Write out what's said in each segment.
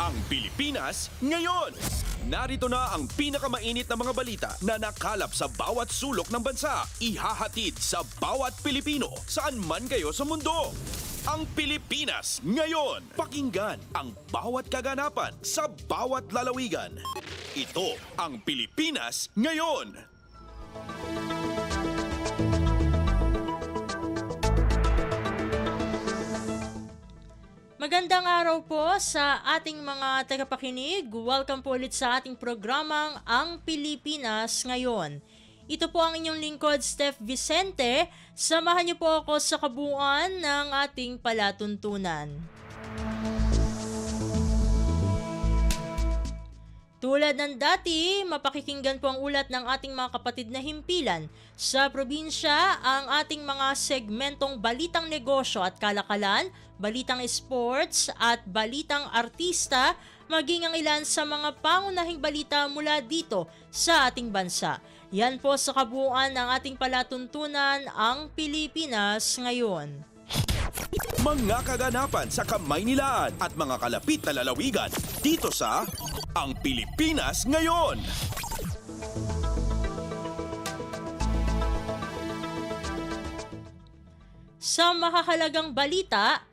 Ang Pilipinas ngayon. Narito na ang pinakamainit na mga balita na nakalap sa bawat sulok ng bansa. Ihahatid sa bawat Pilipino saan man kayo sa mundo. Ang Pilipinas ngayon. Pakinggan ang bawat kaganapan sa bawat lalawigan. Ito ang Pilipinas ngayon. Magandang araw po sa ating mga tagapakinig. Welcome po ulit sa ating programang Ang Pilipinas Ngayon. Ito po ang inyong lingkod, Steph Vicente. Samahan niyo po ako sa kabuuan ng ating palatuntunan. Tulad ng dati, mapakikinggan po ang ulat ng ating mga kapatid na himpilan. Sa probinsya, ang ating mga segmentong balitang negosyo at kalakalan, balitang sports at balitang artista, maging ang ilan sa mga pangunahing balita mula dito sa ating bansa. Yan po sa kabuuan ng ating palatuntunan, ang Pilipinas ngayon. Mga kaganapan sa Kamaynilaan at mga kalapit na lalawigan dito sa Ang Pilipinas Ngayon. Sa makahalagang balita,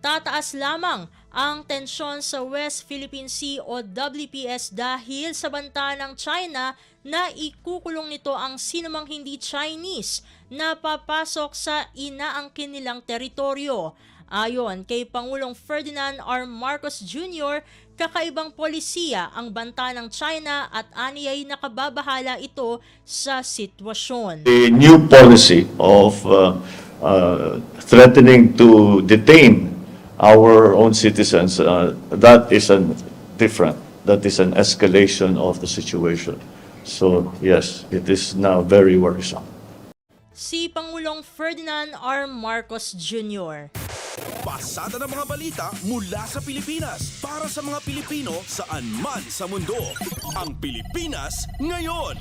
tataas lamang ang tensyon sa West Philippine Sea o WPS dahil sa banta ng China na ikukulong nito ang sinumang hindi Chinese na papasok sa inaangkin nilang teritoryo. Ayon kay Pangulong Ferdinand R. Marcos Jr., kakaibang polisiya ang banta ng China at aniyay nakababahala ito sa sitwasyon. The new policy of threatening to detain our own citizens, that is an escalation of the situation. So yes, it is now very worrisome. Si Pangulong Ferdinand R. Marcos Jr. Pasada ng mga balita mula sa Pilipinas para sa mga Pilipino saan man sa mundo. Ang Pilipinas ngayon.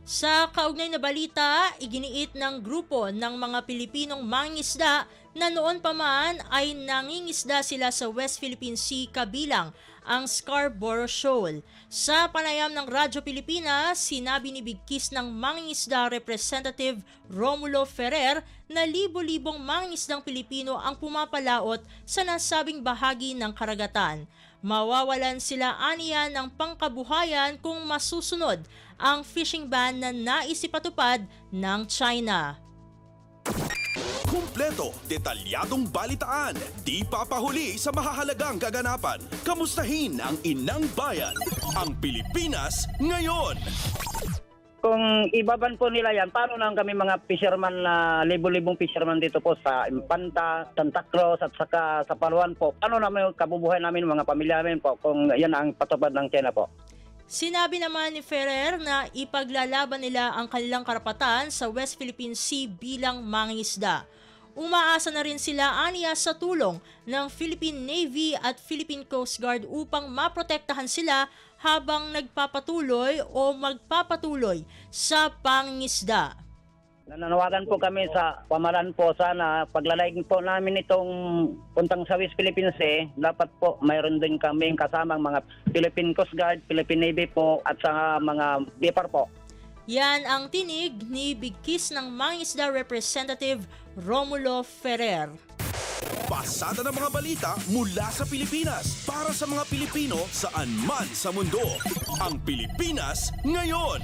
Sa kaugnay na balita, iginiit ng grupo ng mga Pilipinong mangingisda na noon pa man ay nangingisda sila sa West Philippine Sea kabilang ang Scarborough Shoal. Sa panayam ng Radyo Pilipinas, sinabi ni Bigkis ng mangingisda Representative Romulo Ferrer na libo-libong mangingisdang Pilipino ang pumapalaot sa nasabing bahagi ng karagatan. Mawawalan sila aniya ng pangkabuhayan kung masusunod ang fishing ban na nais ipatupad ng China. Kumpleto, detalyadong balitaan, di papahuli sa mahahalagang kaganapan. Kamustahin ang inang bayan, ang Pilipinas ngayon. Kung ibaban po nila yan, paano lang kami mga fisherman na libo-libong fisherman dito po sa Infanta, Santa Cruz at saka sa Palawan po? Paano namin kabubuhay namin mga pamilya namin po kung yan ang patupad ng China po? Sinabi naman ni Ferrer na ipaglalaban nila ang kanilang karapatan sa West Philippine Sea bilang mangingisda. Umaasa na rin sila aniya sa tulong ng Philippine Navy at Philippine Coast Guard upang maprotektahan sila habang nagpapatuloy o magpapatuloy sa pangingisda. Nananawagan po kami sa pamaran po sana paglalaig po namin itong puntang sa West Philippine Sea, dapat po mayroon din kami kasamang mga Philippine Coast Guard, Philippine Navy po at sa mga BIPAR po. Yan ang tinig ni Bigkis ng Mangingisda Representative Romulo Ferrer. Pasada ng mga balita mula sa Pilipinas para sa mga Pilipino saan man sa mundo. Ang Pilipinas ngayon.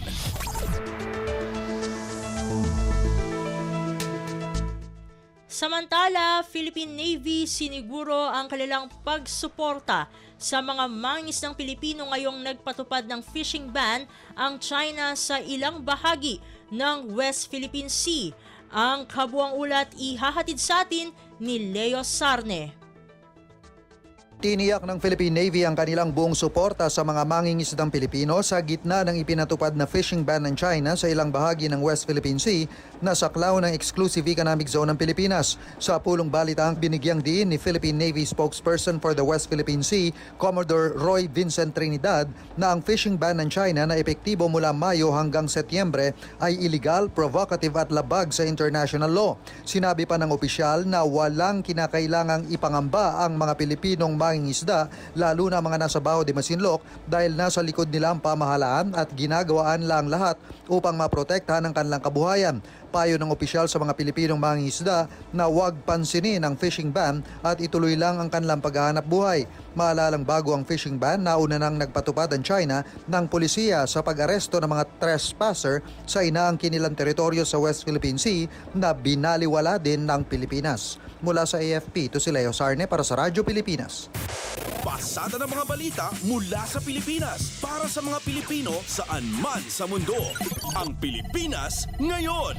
Samantala, Philippine Navy siniguro ang kanilang pagsuporta sa mga mangingisdang Pilipino ngayong nagpatupad ng fishing ban ang China sa ilang bahagi ng West Philippine Sea. Ang kabuang ulat ihahatid sa atin ni Leo Sarne. Tiniyak ng Philippine Navy ang kanilang buong suporta sa mga mangingisdang Pilipino sa gitna ng ipinatupad na fishing ban ng China sa ilang bahagi ng West Philippine Sea na saklaw ng Exclusive Economic Zone ng Pilipinas. Sa pulong balitaang binigyang diin ni Philippine Navy spokesperson for the West Philippine Sea, Commodore Roy Vincent Trinidad, na ang fishing ban ng China na epektibo mula Mayo hanggang Setyembre ay illegal, provocative at labag sa international law. Sinabi pa ng opisyal na walang kinakailangang ipangamba ang mga Pilipinong mangingisda, lalo na mga nasa Bao de Masinloc, dahil nasa likod nila ang pamahalaan at ginagawaan lang lahat upang maprotektahan ang kanilang kabuhayan. Payo ng opisyal sa mga Pilipinong mangingisda na huwag pansinin ang fishing ban at ituloy lang ang kanilang paghahanap buhay. Maalalang bago ang fishing ban, nauna nang nagpatupad ang China ng polisiya sa pag-aresto ng mga trespasser sa inaangkin nilang teritoryo sa West Philippine Sea na binaliwala din ng Pilipinas. Mula sa AFP, ito si Leo Sarne para sa Radyo Pilipinas. Pasada ng mga balita mula sa Pilipinas para sa mga Pilipino saan man sa mundo. Ang Pilipinas ngayon.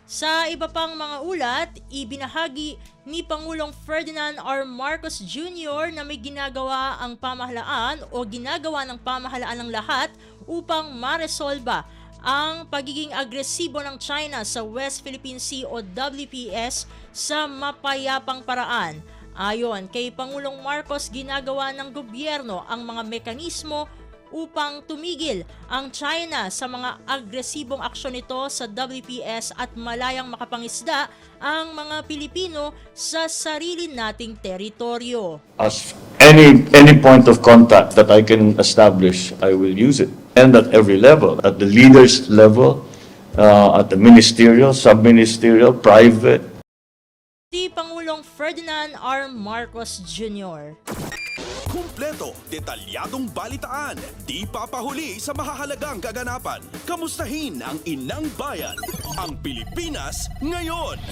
Sa iba pang mga ulat, ibinahagi ni Pangulong Ferdinand R. Marcos Jr. na may ginagawa ang pamahalaan o ginagawa ng pamahalaan ng lahat upang maresolba ang pagiging agresibo ng China sa West Philippine Sea o WPS sa mapayapang paraan. Ayon kay Pangulong Marcos, ginagawa ng gobyerno ang mga mekanismo upang tumigil ang China sa mga agresibong aksyon nito sa WPS at malayang makapangisda ang mga Pilipino sa sarili nating teritoryo. As any point of contact that I can establish, I will use it. And at every level, at the leaders level, at the ministerial, sub-ministerial, private. Si Pangulong Ferdinand R. Marcos Jr. Kumpleto, detalyadong balitaan, di papahuli sa mahahalagang kaganapan. Kamustahin ang inang bayan, ang Pilipinas ngayon.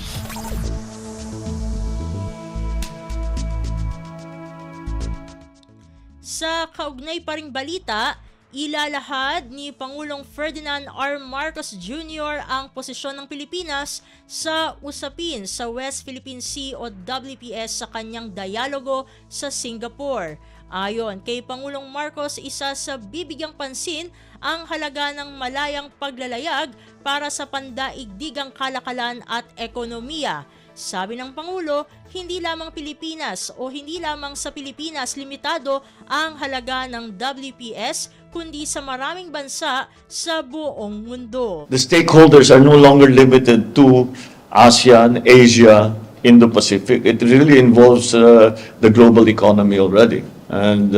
Sa kaugnay pa ring balita, ilalahad ni Pangulong Ferdinand R. Marcos Jr. ang posisyon ng Pilipinas sa usapin sa West Philippine Sea o WPS sa kanyang dialogo sa Singapore. Ayon kay Pangulong Marcos, isa sa bibigyang pansin ang halaga ng malayang paglalayag para sa pandaigdigang kalakalan at ekonomiya. Sabi ng Pangulo, hindi lamang Pilipinas o hindi lamang sa Pilipinas limitado ang halaga ng WPS, kundi sa maraming bansa sa buong mundo. The stakeholders are no longer limited to ASEAN, Asia, Indo-Pacific. It really involves the global economy already. And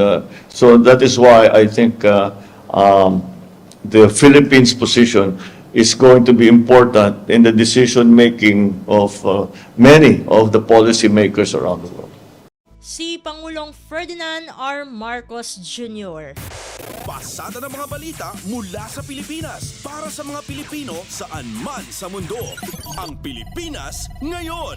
so that is why I think the Philippines' position is going to be important in the decision-making of many of the policymakers around the world. Si Pangulong Ferdinand R. Marcos Jr. Pasada ng mga balita mula sa Pilipinas para sa mga Pilipino saan man sa mundo. Ang Pilipinas ngayon.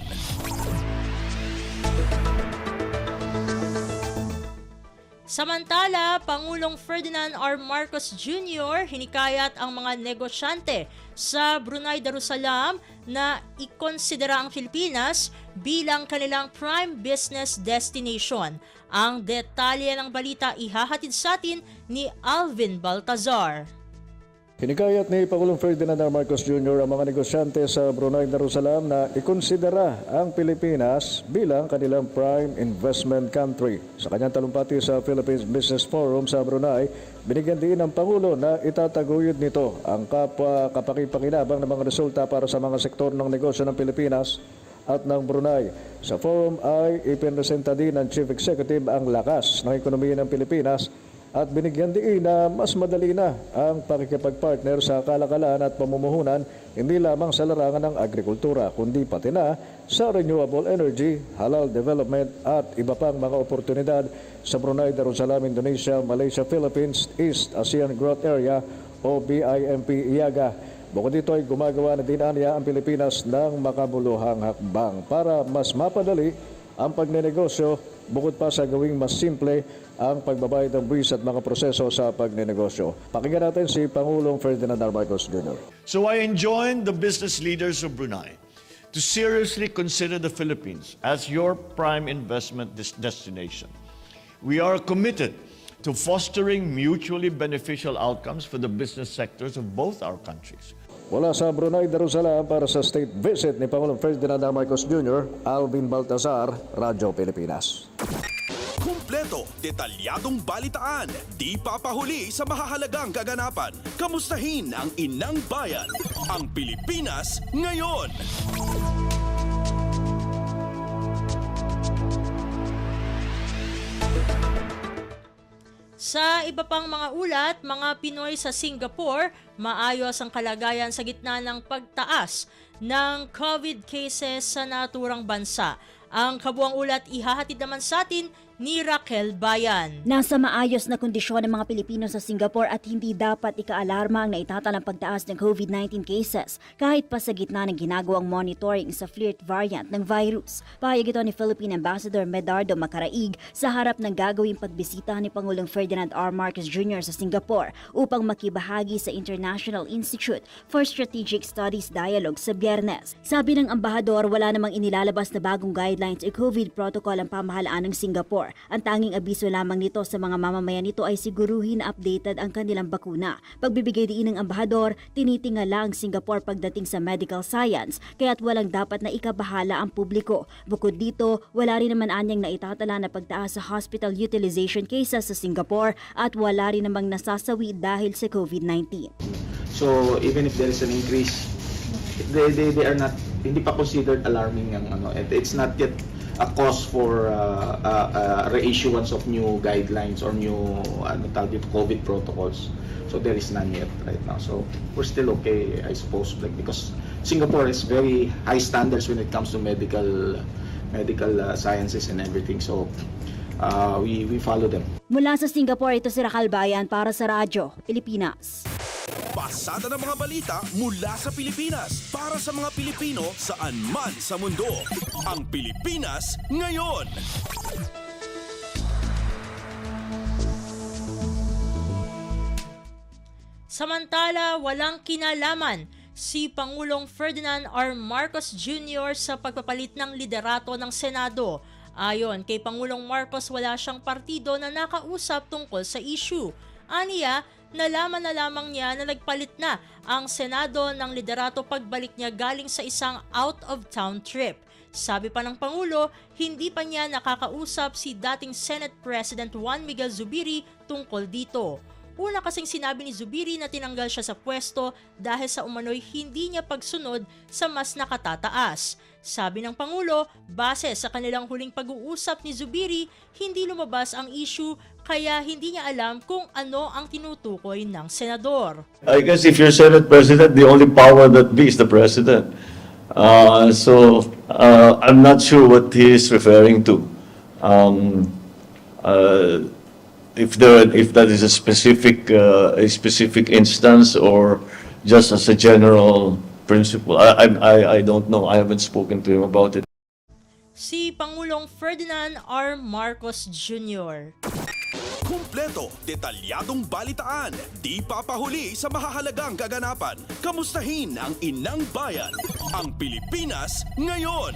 Samantala, Pangulong Ferdinand R. Marcos Jr. hinikayat ang mga negosyante sa Brunei Darussalam na ikonsidera ang Pilipinas bilang kanilang prime business destination. Ang detalye ng balita ihahatid sa atin ni Alvin Baltazar. Hinikayat ni Pangulong Ferdinand R. Marcos Jr. ang mga negosyante sa Brunei Darussalam na ikonsidera ang Pilipinas bilang kanilang prime investment country. Sa kanyang talumpati sa Philippines Business Forum sa Brunei, binigyan din ng Pangulo na itataguyod nito ang kapakipakinabang ng mga resulta para sa mga sektor ng negosyo ng Pilipinas at ng Brunei. Sa forum ay ipinresenta din ng Chief Executive ang lakas ng ekonomiya ng Pilipinas at binigyan din na mas madali na ang pakikipagpartner sa kalakalan at pamumuhunan hindi lamang sa larangan ng agrikultura kundi pati na sa renewable energy, halal development at iba pang mga oportunidad sa Brunei Darussalam, Indonesia, Malaysia, Philippines, East ASEAN Growth Area o BIMP IAGA. Bukod dito ay gumagawa na din aniya ang Pilipinas ng makabuluhang hakbang para mas mapadali ang pagnenegosyo bukod pa sa gawing mas simple ang pagbabayad ng buwis at mga proseso sa pagnenegosyo. Pakinggan natin si Pangulong Ferdinand R. Marcos Jr. So I enjoin the business leaders of Brunei to seriously consider the Philippines as your prime investment destination. We are committed to fostering mutually beneficial outcomes for the business sectors of both our countries. Wala sa Brunei Darussalam para sa state visit ni Pangulong Ferdinand R. Marcos Jr., Alvin Baltazar, Radyo Pilipinas. Kumpleto, detalyadong balitaan, di papahuli sa mahahalagang kaganapan. Kamustahin ang inang bayan, ang Pilipinas ngayon. Sa iba pang mga ulat, mga Pinoy sa Singapore, maayos ang kalagayan sa gitna ng pagtaas ng COVID cases sa naturang bansa. Ang kabuang ulat ihahatid naman sa atin ni Raquel Bayan. Nasa maayos na kondisyon ng mga Pilipino sa Singapore at hindi dapat ikaalarma ang naitatalang pagtaas ng COVID-19 cases kahit pa sa gitna ng ginagawang monitoring sa flirt variant ng virus. Pahayag ito ni Philippine Ambassador Medardo Macaraig sa harap ng gagawing pagbisita ni Pangulong Ferdinand R. Marcos Jr. sa Singapore upang makibahagi sa International Institute for Strategic Studies Dialogue sa Biyernes. Sabi ng ambahador, wala namang inilalabas na bagong guidelines o COVID protocol ang pamahalaan ng Singapore. Ang tanging abiso lamang nito sa mga mamamayan nito ay siguruhin na updated ang kanilang bakuna. Pagbibigay diin ng ambahador, tinitingala ang Singapore pagdating sa medical science, kaya't walang dapat na ikabahala ang publiko. Bukod dito, wala rin naman anyang naitatala na pagtaas sa hospital utilization cases sa Singapore at wala rin namang nasasawi dahil sa COVID-19. So even if there is an increase, they are not, hindi pa considered alarming ang ano. It's not yet a cause for reissuance of new guidelines or new COVID protocols. So there is none yet right now. So we're still okay, I suppose, like, because Singapore has very high standards when it comes to medical sciences and everything. So we follow them. Mula sa Singapore, ito si Raquel Bayan para sa Radyo Pilipinas. Pasada ng mga balita mula sa Pilipinas para sa mga Pilipino saan man sa mundo. Ang Pilipinas ngayon. Samantala, walang kinalaman si Pangulong Ferdinand R. Marcos Jr. sa pagpapalit ng liderato ng Senado. Ayon kay Pangulong Marcos, wala siyang partido na nakausap tungkol sa issue. Aniya, nalaman na lamang niya na nagpalit na ang Senado ng liderato pagbalik niya galing sa isang out-of-town trip. Sabi pa ng Pangulo, hindi pa niya nakakausap si dating Senate President Juan Miguel Zubiri tungkol dito. Una kasing sinabi ni Zubiri na tinanggal siya sa pwesto dahil sa umano'y hindi niya pagsunod sa mas nakatataas. Sabi ng Pangulo, base sa kanilang huling pag-uusap ni Zubiri, hindi lumabas ang issue kaya hindi niya alam kung ano ang tinutukoy ng senador. I guess if you're Senate President, the only power that be is the President. I'm not sure what he is referring to. If that is a specific instance or just as a general principle, I don't know. I haven't spoken to him about it. Si Pangulong Ferdinand R. Marcos Jr. Kumpleto, detalyadong balitaan, di papahuli sa mahahalagang kaganapan. Kamustahin ang inang bayan, ang Pilipinas ngayon.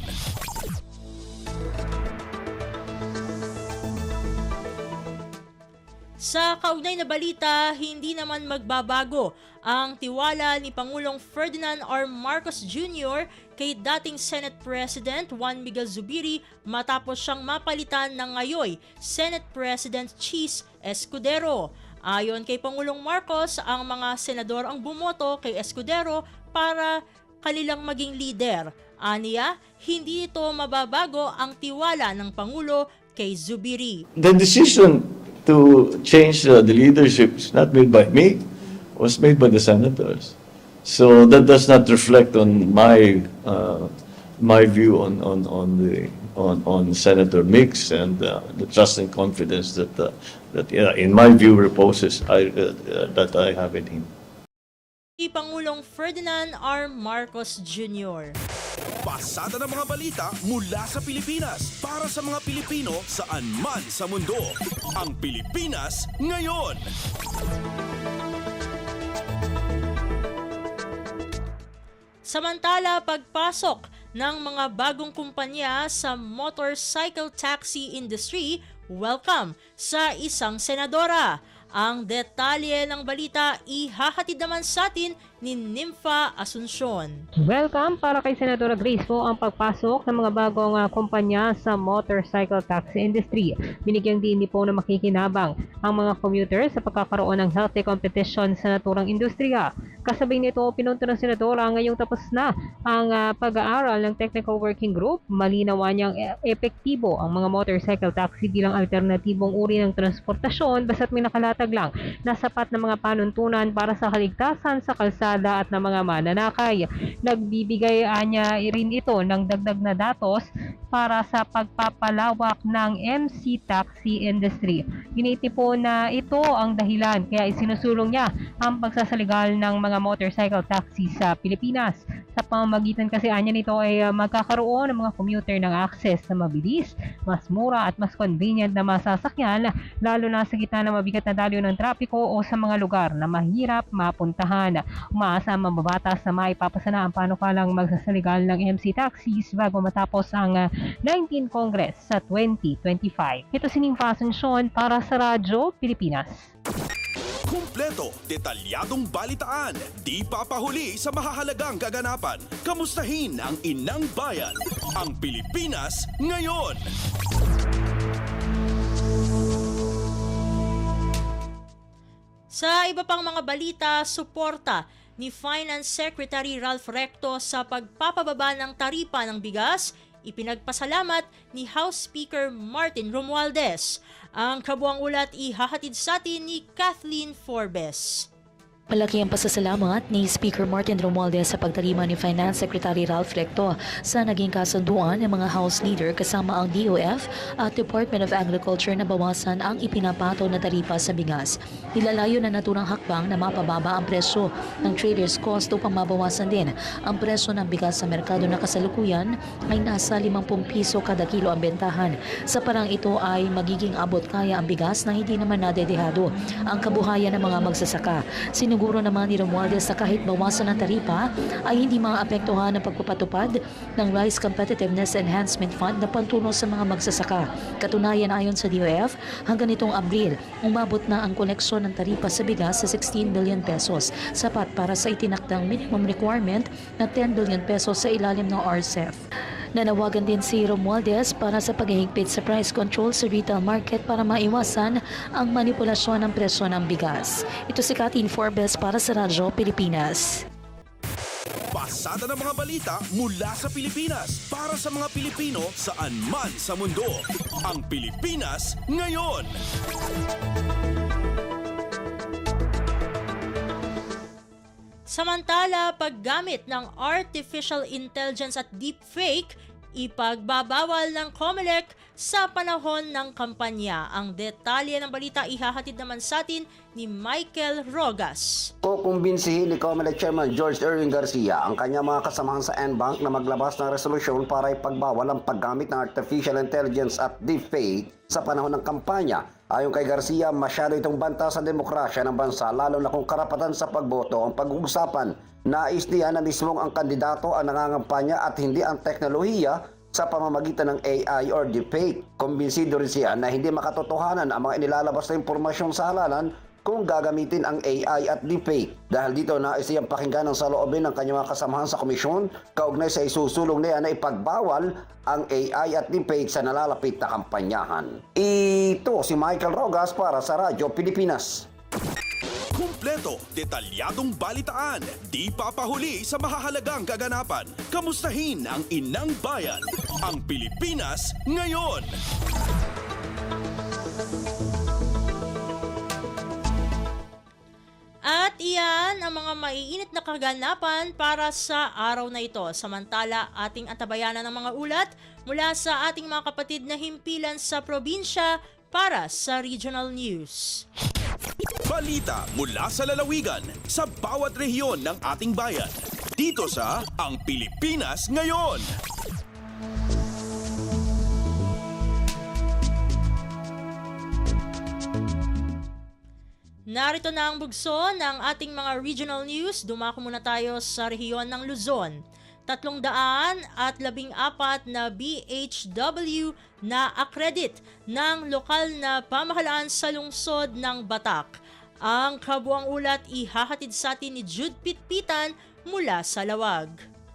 Sa kaugnay na balita, hindi naman magbabago ang tiwala ni Pangulong Ferdinand R. Marcos Jr. kay dating Senate President Juan Miguel Zubiri matapos siyang mapalitan ng ngayoy Senate President Chis Escudero. Ayon kay Pangulong Marcos, ang mga senador ang bumoto kay Escudero para kanilang maging leader. Aniya, hindi ito mababago ang tiwala ng Pangulo kay Zubiri. The decision to change the leadership is not made by me, was made by the senators. So that does not reflect on my view on Senator Mix and the trust and confidence that in my view reposes that I have in him. Si Pangulong Ferdinand R. Marcos Jr. Pasada ng mga balita mula sa Pilipinas para sa mga Pilipino saan man sa mundo. Ang Pilipinas ngayon. Samantala, pagpasok ng mga bagong kumpanya sa motorcycle taxi industry, welcome sa isang senadora. Ang detalye ng balita ihahatid naman sa atin ni Nympha Asuncion. Welcome para kay Senadora Grace po ang pagpasok ng mga bagong kumpanya sa motorcycle taxi industry. Binigyang diin po na makikinabang ang mga commuter sa pagkakaroon ng healthy competition sa naturang industriya. Kasabay nito, pinunto ng Senadora ngayong tapos na ang pag-aaral ng Technical Working Group. Malinawan niyang epektibo ang mga motorcycle taxi bilang alternatibong uri ng transportasyon basta't may nakalatag lang na sapat na mga panuntunan para sa kaligtasan sa kalsada at ng mga mananakay. Nagbibigay niya rin ito ng dagdag na datos para sa pagpapalawak ng MC taxi industry. Ginitipon na ito ang dahilan kaya isinusulong niya ang pagsasaligal ng mga motorcycle taxi sa Pilipinas. Sa pamamagitan kasi anya nito ay magkakaroon ng mga commuter ng access na mabilis, mas mura at mas convenient na masasakyan lalo na sa gitna ng mabigat na dalyo ng trapiko o sa mga lugar na mahirap mapuntahan. Umaasa ang mababatas na maipapasana ang panukalang magsasaligal ng MC taxis bago matapos ang 19 Congress sa 2025. Ito si Nympha Asuncion para sa Radyo Pilipinas. Kumpleto, detalyadong balitaan, di papahuli sa mahahalagang kaganapan. Kamustahin ang inang bayan, ang Pilipinas ngayon. Sa iba pang mga balita, suporta ni Finance Secretary Ralph Recto sa pagpapababa ng taripa ng bigas, ipinagpasalamat ni House Speaker Martin Romualdez. Ang kabuang ulat ihahatid sa atin ni Kathleen Forbes. Malaki ang pasasalamat ni Speaker Martin Romualdez sa pagtarima ni Finance Secretary Ralph Recto sa naging kasunduan ng mga House Leader kasama ang DOF at Department of Agriculture na bawasan ang ipinapataw na taripa sa bigas. Nilalayo na naturang hakbang na mapababa ang presyo ng traders' cost upang mabawasan din ang presyo ng bigas sa merkado na kasalukuyan ay nasa 50 piso kada kilo ang bentahan. Sa parang ito ay magiging abot kaya ang bigas na hindi naman nadedehado ang kabuhayan ng mga magsasaka. Siniguro naman ni Romualdez na kahit bawasan ng taripa ay hindi maapektuhan ang pagpapatupad ng Rice Competitiveness Enhancement Fund na pantulong sa mga magsasaka. Katunayan ayon sa DOF, hanggang nitong Abril, umabot na ang koleksyon ng taripa sa bigas sa 16 billion pesos, sapat para sa itinakdang minimum requirement na 10 billion pesos sa ilalim ng RCEP. Nanawagan din si Romualdez para sa paghihigpit sa price control sa retail market para maiwasan ang manipulasyon ng presyo ng bigas. Ito si Kathleen Forbes para sa Radyo Pilipinas. Pasada ng mga balita mula sa Pilipinas para sa mga Pilipino saan man sa mundo. Ang Pilipinas ngayon. Samantala, paggamit ng artificial intelligence at deepfake, ipagbabawal ng COMELEC sa panahon ng kampanya. Ang detalye ng balita ihahatid naman sa atin ni Michael Rogas. Kukumbinsihin ni COMELEC Chairman George Erwin Garcia ang kanyang mga kasamahan sa NBank na maglabas ng resolusyon para ipagbawal ang paggamit ng artificial intelligence at deepfake sa panahon ng kampanya. Ayon kay Garcia, masyado itong banta sa demokrasya ng bansa lalo na kung karapatan sa pagboto ang pag-uusapan. Nais niya na mismong ang kandidato ang nangangampanya at hindi ang teknolohiya sa pamamagitan ng AI or deepfake. Kumbinsido rin siya na hindi makatotohanan ang mga inilalabas na impormasyon sa halalan kung gagamitin ang AI at deepfake. Dahil dito nais niyang pakinggan ang saloobin ng kanyang mga kasamahan sa komisyon kaugnay sa isusulong niya na ipagbawal ang AI at deepfake sa nalalapit na kampanyahan. Ito si Michael Rogas para sa Radyo Pilipinas. Kumpleto, detalyadong balitaan, di papahuli sa mahahalagang kaganapan. Kamustahin ang inang bayan, ang Pilipinas ngayon. At iyan ang mga maiinit na kaganapan para sa araw na ito. Samantala, ating atabayanan ng mga ulat mula sa ating mga kapatid na himpilan sa probinsya para sa Regional News. Balita mula sa lalawigan sa bawat rehiyon ng ating bayan. Dito sa Ang Pilipinas Ngayon. Narito na ang bugso ng ating mga regional news. Dumako muna tayo sa rehiyon ng Luzon. 314 na BHW na accredit ng lokal na pamahalaan sa lungsod ng Batak. Ang kabuang ulat ihahatid sa atin ni Jude Pitpitan mula sa Lawag.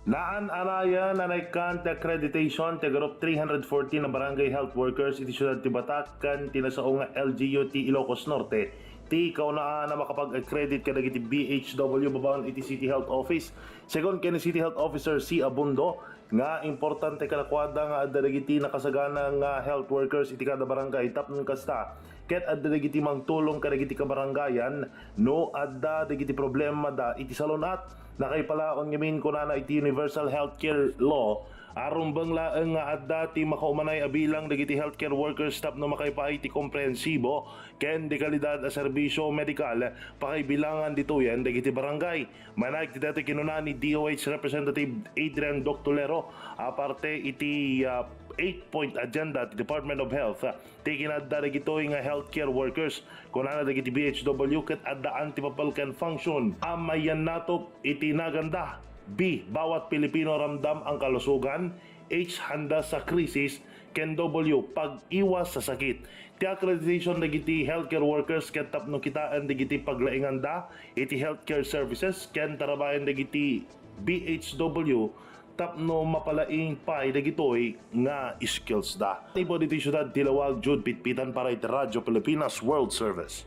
Naan-araya na naikant accreditation ti group 314 na barangay health workers iti siyudad ti Batak kan tinasaong nga LGU ti Ilocos Norte. Ti kaunaan na makapag-accredit kada iti BHW babaon iti City Health Office. Second kay ni City Health Officer C. Abundo nga importante kalakwada nga adda dagiti nakasagana nga health workers iti kada barangay tapnon kasta ket adda dagiti mangtulong kada dagiti kabarangayan no adda dagiti problema da iti salunat nakaipalaon ngamin ko na iti Universal Healthcare Law aron bang laeng nga adda ti makaumanay abilang dagiti healthcare workers staff no makaipaay ti komprehensibo ken di kalidad a serbisyo medikal pakaibilangan ditoyen dagiti barangay. Manayek ti dati kinuna ni DOH Representative Adrian Doctolero aparte iti 8-point agenda ti Department of Health ti kinadda dagitoy nga healthcare workers kunana dagiti BHW ket addaan ti papalken function amayan natop iti naganda. B. Bawat Pilipino ramdam ang kalusugan. H. Handa sa krisis. Ken W. Pag-iwas sa sakit. Ti accreditation dagiti healthcare workers ken tapno kitaan dagiti paglainganda iti healthcare services ken tarabayan dagiti BHW tapno mapalaing pay dagitoy nga skills da. Ibo diti syudad ti Lawag, Jude Pitpitan para iti Radyo Pilipinas World Service.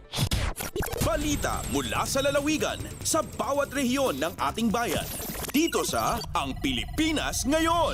Balita mula sa lalawigan sa bawat rehiyon ng ating bayan. Dito sa Ang Pilipinas Ngayon.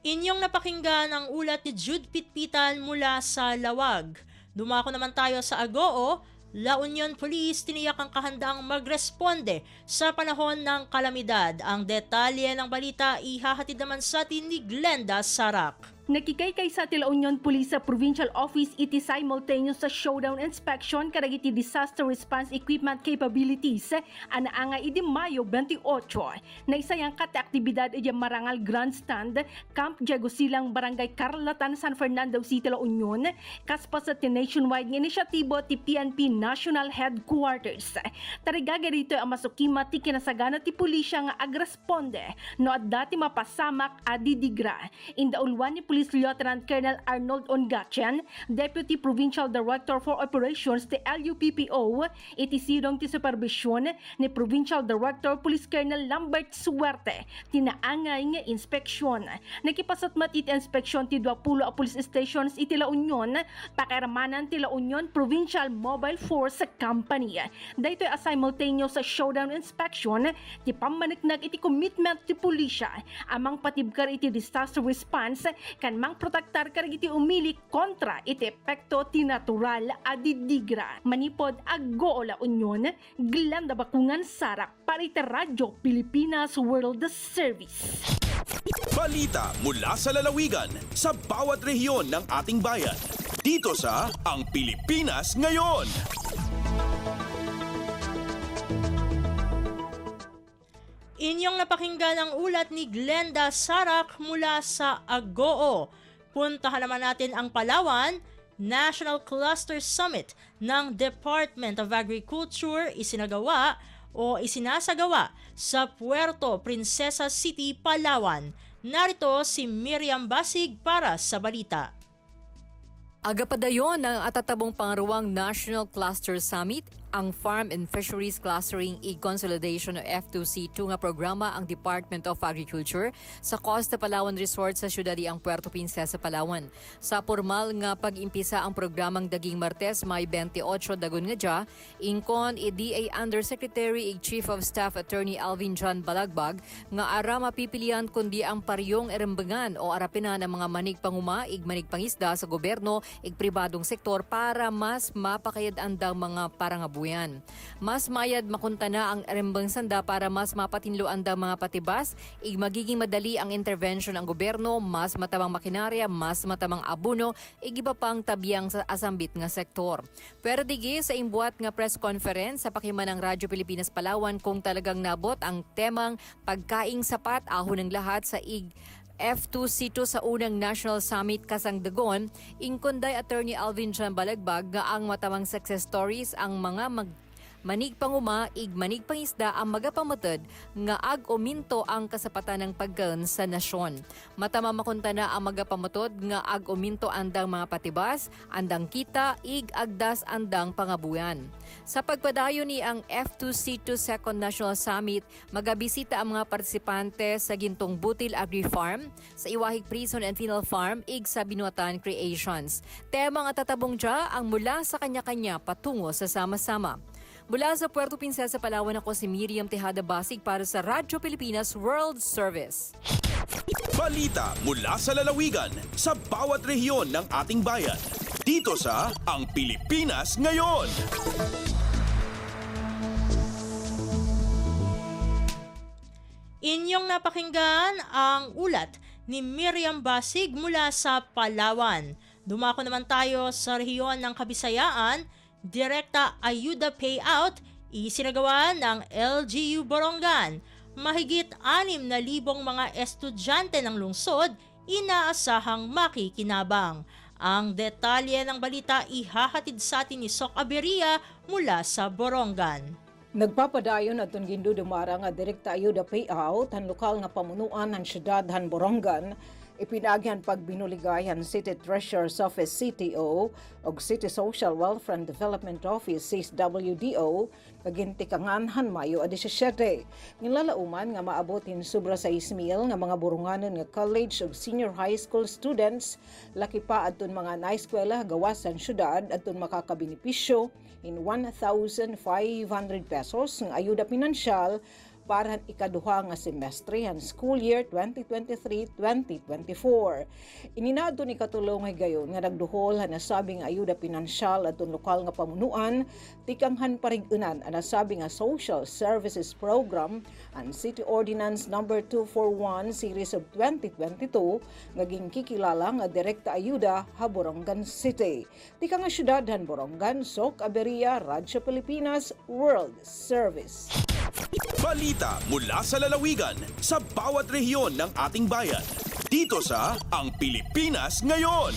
Inyong napakinggan ang ulat ni Jude Pitpitan mula sa Lawag. Dumako naman tayo sa Agoo. La Union Police tiniyak ang kahandaang magresponde sa panahon ng kalamidad. Ang detalye ng balita ihahatid naman sa atin ni Glenda Sarak. Nakikaykay sa La Union Police sa Provincial Office iti simultaneous sa showdown inspection karagiti disaster response equipment capabilities anaanga idi Mayo 28 na isayang kate aktibidad iti Marangal Grandstand Camp Diego Silang Barangay Carlatan San Fernando City La Union kaspa sa nationwide nga inisyatibo ti PNP National Headquarters. Tarigaga rito ang masukima ti kinasagana ti pulisya nga agresponde no at dati mapasamak adidigra. In the ulwan ni Police Lieutenant Colonel Arnold Ongatyan, Deputy Provincial Director for Operations ti LUPPO, iti sidong ti supervision ni Provincial Director Police Colonel Lambert Suerte, tinaangay nga inspeksyon. Nakipasatmat iti inspeksyon ti 20 a police stations iti La Union, pakiramanan ti La Union Provincial Mobile Force Company. Daytoy a simultaneous sa showdown inspection ti pammaneknag iti commitment ti pulisya amang patibkar iti disaster response kan mang protektar karagiti umili kontra iti epekto ti natural adidigra. Manipod Agoo La Union, Glenda Bakungan Sarak para iti Radyo Pilipinas World Service. Balita mula sa lalawigan sa bawat rehiyon ng ating bayan. Dito sa Ang Pilipinas Ngayon. Inyong napakinggan ang ulat ni Glenda Sarak mula sa Agoo. Puntahan naman natin ang Palawan. National Cluster Summit ng Department of Agriculture isinasagawa sa Puerto Princesa City, Palawan. Narito si Miriam Basig para sa balita. Agapadayon ng atatabong pangaruang National Cluster Summit, ang Farm and Fisheries Clustering E-Consolidation o F2C2 nga programa ang Department of Agriculture sa Costa Palawan Resort sa siyudad ang Puerto Princesa, Palawan. Sa formal nga pag-impisa ang programang daging Martes, May 28 dagon nga dya, ingkon DA Undersecretary Chief of Staff Attorney Alvin John Balagbag nga ara mapipilian kundi ang paryong erembengan o arapinan ng mga manig panguma, manig pangisda sa gobyerno, pribadong sektor para mas mapakayad-andang mga parangabuyan. Mas mayad makunta na ang rembang sanda para mas mapatinluan ang mga patibas, magiging madali ang intervention ng gobyerno, mas matamang makinarya, mas matamang abuno, iba pang tabiyang sa asambit nga sektor. Pero digi sa imbuat nga press conference sa pakiman ng Radyo Pilipinas Palawan kung talagang nabot ang temang pagkaing sapat ahon ng lahat sa F2C2 sa unang National Summit kasangdagon, ingkunday Attorney Alvin John Balagbag nga ang matamang success stories ang mga Manig panguma, ig manig pangisda ang magapamatod nga ag uminto ang kasapatan ng pagkaon sa nasyon. Matamamakunta na ang magapamatod nga ag uminto andang mga patibas, andang kita, ig agdas andang pangabuyan. Sa pagpadayo ni ang F2C2 Second National Summit, magabisita ang mga partisipante sa Gintong Butil Agri Farm, sa Iwahig Prison and Final Farm, ig sa Binuatan Creations. Tema nga tatabong dya ang mula sa kanya-kanya patungo sa sama-sama. Mula sa Puerto Princesa, Palawan, ako si Miriam Tejada Basig para sa Radyo Pilipinas World Service. Balita mula sa lalawigan sa bawat rehiyon ng ating bayan. Dito sa Ang Pilipinas Ngayon. Inyong napakinggan ang ulat ni Miriam Basig mula sa Palawan. Dumako naman tayo sa rehiyon ng Kabisayaan. Direkta Ayuda Payout isinagawa ng LGU Borongan. Mahigit 6,000 mga estudyante ng lungsod inaasahang makikinabang. Ang detalye ng balita ihahatid sa atin ni Sok Aberia mula sa Borongan. Nagpapadayon at gindo dumara nga direkta ayuda payout ang lokal nga pamunuan ng syudad han Borongan. Ipinagyan pagbinuligayan City Treasurer's Office CTO o City Social Welfare and Development Office CSWDO kagintikangan han Mayo 17. Nilalauman nga maabotin sobra 6,000 nga mga burunganon nga college o senior high school students laki pa adton mga naeskwela gawas sa syudad adton makakabenepisyo in 1,500 pesos nga ayuda pinansyal para ikaduha nga semestre han school year 2023-2024. Ininadto ni katulong nga gayon nga nagduhol han nasabing ayuda pinansyal atong lokal nga pamunuan tikanghan parigunan ang nasabing nga Social Services Program ang City Ordinance number 241 series of 2022 ngaging kikilala nga direkta ayuda ha Borongan City. Tika nga syudad han Borongan, Sok Aberia, Radyo Pilipinas World Service. Balita mula sa lalawigan sa bawat rehiyon ng ating bayan. Dito sa Ang Pilipinas Ngayon.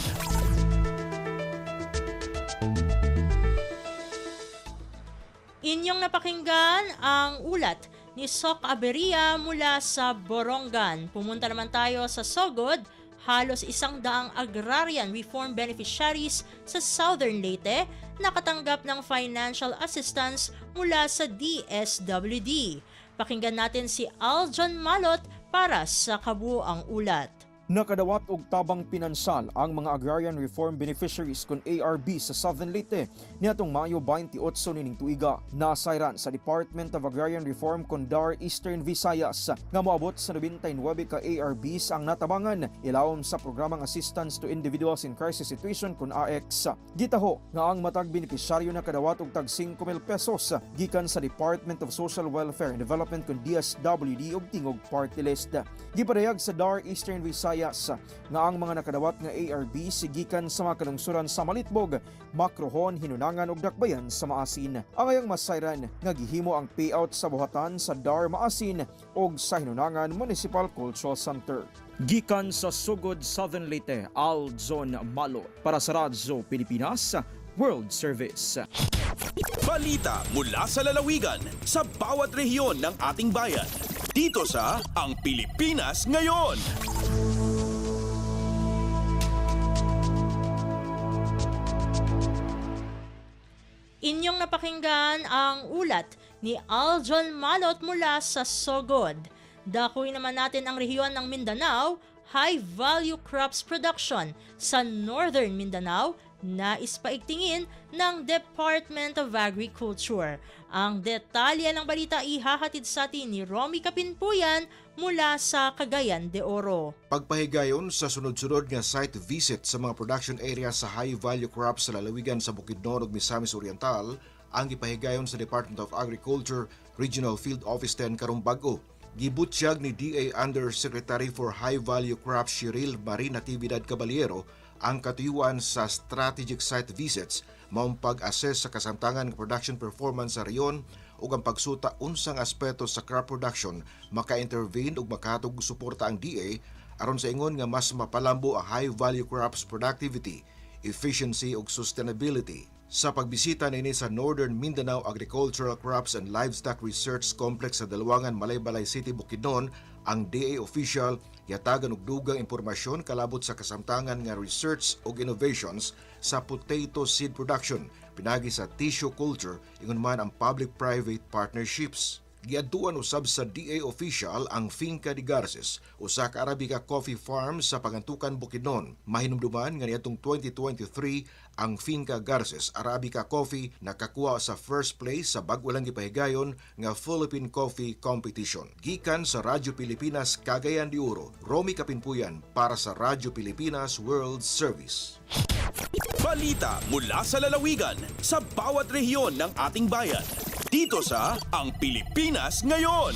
Inyong napakinggan ang ulat ni Sok Aberia mula sa Borongan. Pumunta naman tayo sa Sogod. Halos 100 agrarian reform beneficiaries sa Southern Leyte nakatanggap ng financial assistance mula sa DSWD. Pakinggan natin si Aljon Malot para sa kabuuang ulat. Nakadawat og tabang pinansal ang mga agrarian reform beneficiaries kon ARB sa Southern Leyte niadtong Mayo 28 nining tuiga. Nasayran sa Department of Agrarian Reform kon DAR Eastern Visayas nga moabot sa 99 ka ARBs ang natabangan ilawom sa programang Assistance to Individuals in Crisis Situation kon AX. Gitaho nga ang matag benepisyaryo nakadawat og tag 5,000 pesos gikan sa Department of Social Welfare and Development kon DSWD og tingog party list. Gipadayag sa DAR Eastern Visayas nga ang mga nakadawat nga ARB sigikan sa mga kalungsuran sa Malitbog, Makrohon, Hinunangan ug Dakbayan sa Maasin. Ang ayang masayran nga gihimo ang payout sa buhatan sa DAR Maasin ug sa Hinunangan Municipal Cultural Center. Gikan sa Sugod, Southern Leyte, Aljon Malo para sa Radyo Pilipinas World Service. Balita mula sa lalawigan sa bawat rehiyon ng ating bayan. Dito sa Ang Pilipinas Ngayon. Inyong napakinggan ang ulat ni Aljon Malot mula sa Sogod. Dakuin naman natin ang rehiyon ng Mindanao, high-value crops production sa Northern Mindanao na ispaigtingin ng Department of Agriculture. Ang detalye ng balita ihahatid sa atin ni Romy Kapinpuyan mula sa Cagayan de Oro. Pagpahigayon sa sunod-sunod nga site visit sa mga production area sa high-value crops sa lalawigan sa Bukidnon ug Misamis Oriental ang gipahigayon sa Department of Agriculture Regional Field Office 10 karong bag-o. Gibutyag ni DA Undersecretary for High-Value Crops Cheryl Marie Natividad Caballero ang katuyuan sa strategic site visits maong pag-assess sa kasamtangan ng production performance sa reyon ug ang pagsuta unsang aspeto sa crop production maka-intervene ug makahatag suporta ang DA aron sa ingon nga mas mapalambo ang high value crops productivity, efficiency ug sustainability. Sa pagbisita nini sa Northern Mindanao Agricultural Crops and Livestock Research Complex sa Dalwangan, Malaybalay City, Bukidnon, ang DA official yatagan og dugang impormasyon kalabot sa kasamtangan nga research ug innovations sa potato seed production pinagi sa tissue culture ingon man ang public-private partnerships. Giadtuan usab sa DA official ang Finca de Garces, usa ka Arabica coffee farm sa Pagantukan, Bukidnon. Mahinumduman nga niadtong 2023 ang Finca Garces Arabica Coffee nakakuha sa first place sa bag-o lang gipahigayon nga Philippine Coffee Competition. Gikan sa Radyo Pilipinas Cagayan de Oro, Romy Kapinpuyan para sa Radyo Pilipinas World Service. Balita mula sa lalawigan sa bawat rehiyon ng ating bayan. Dito sa Ang Pilipinas Ngayon.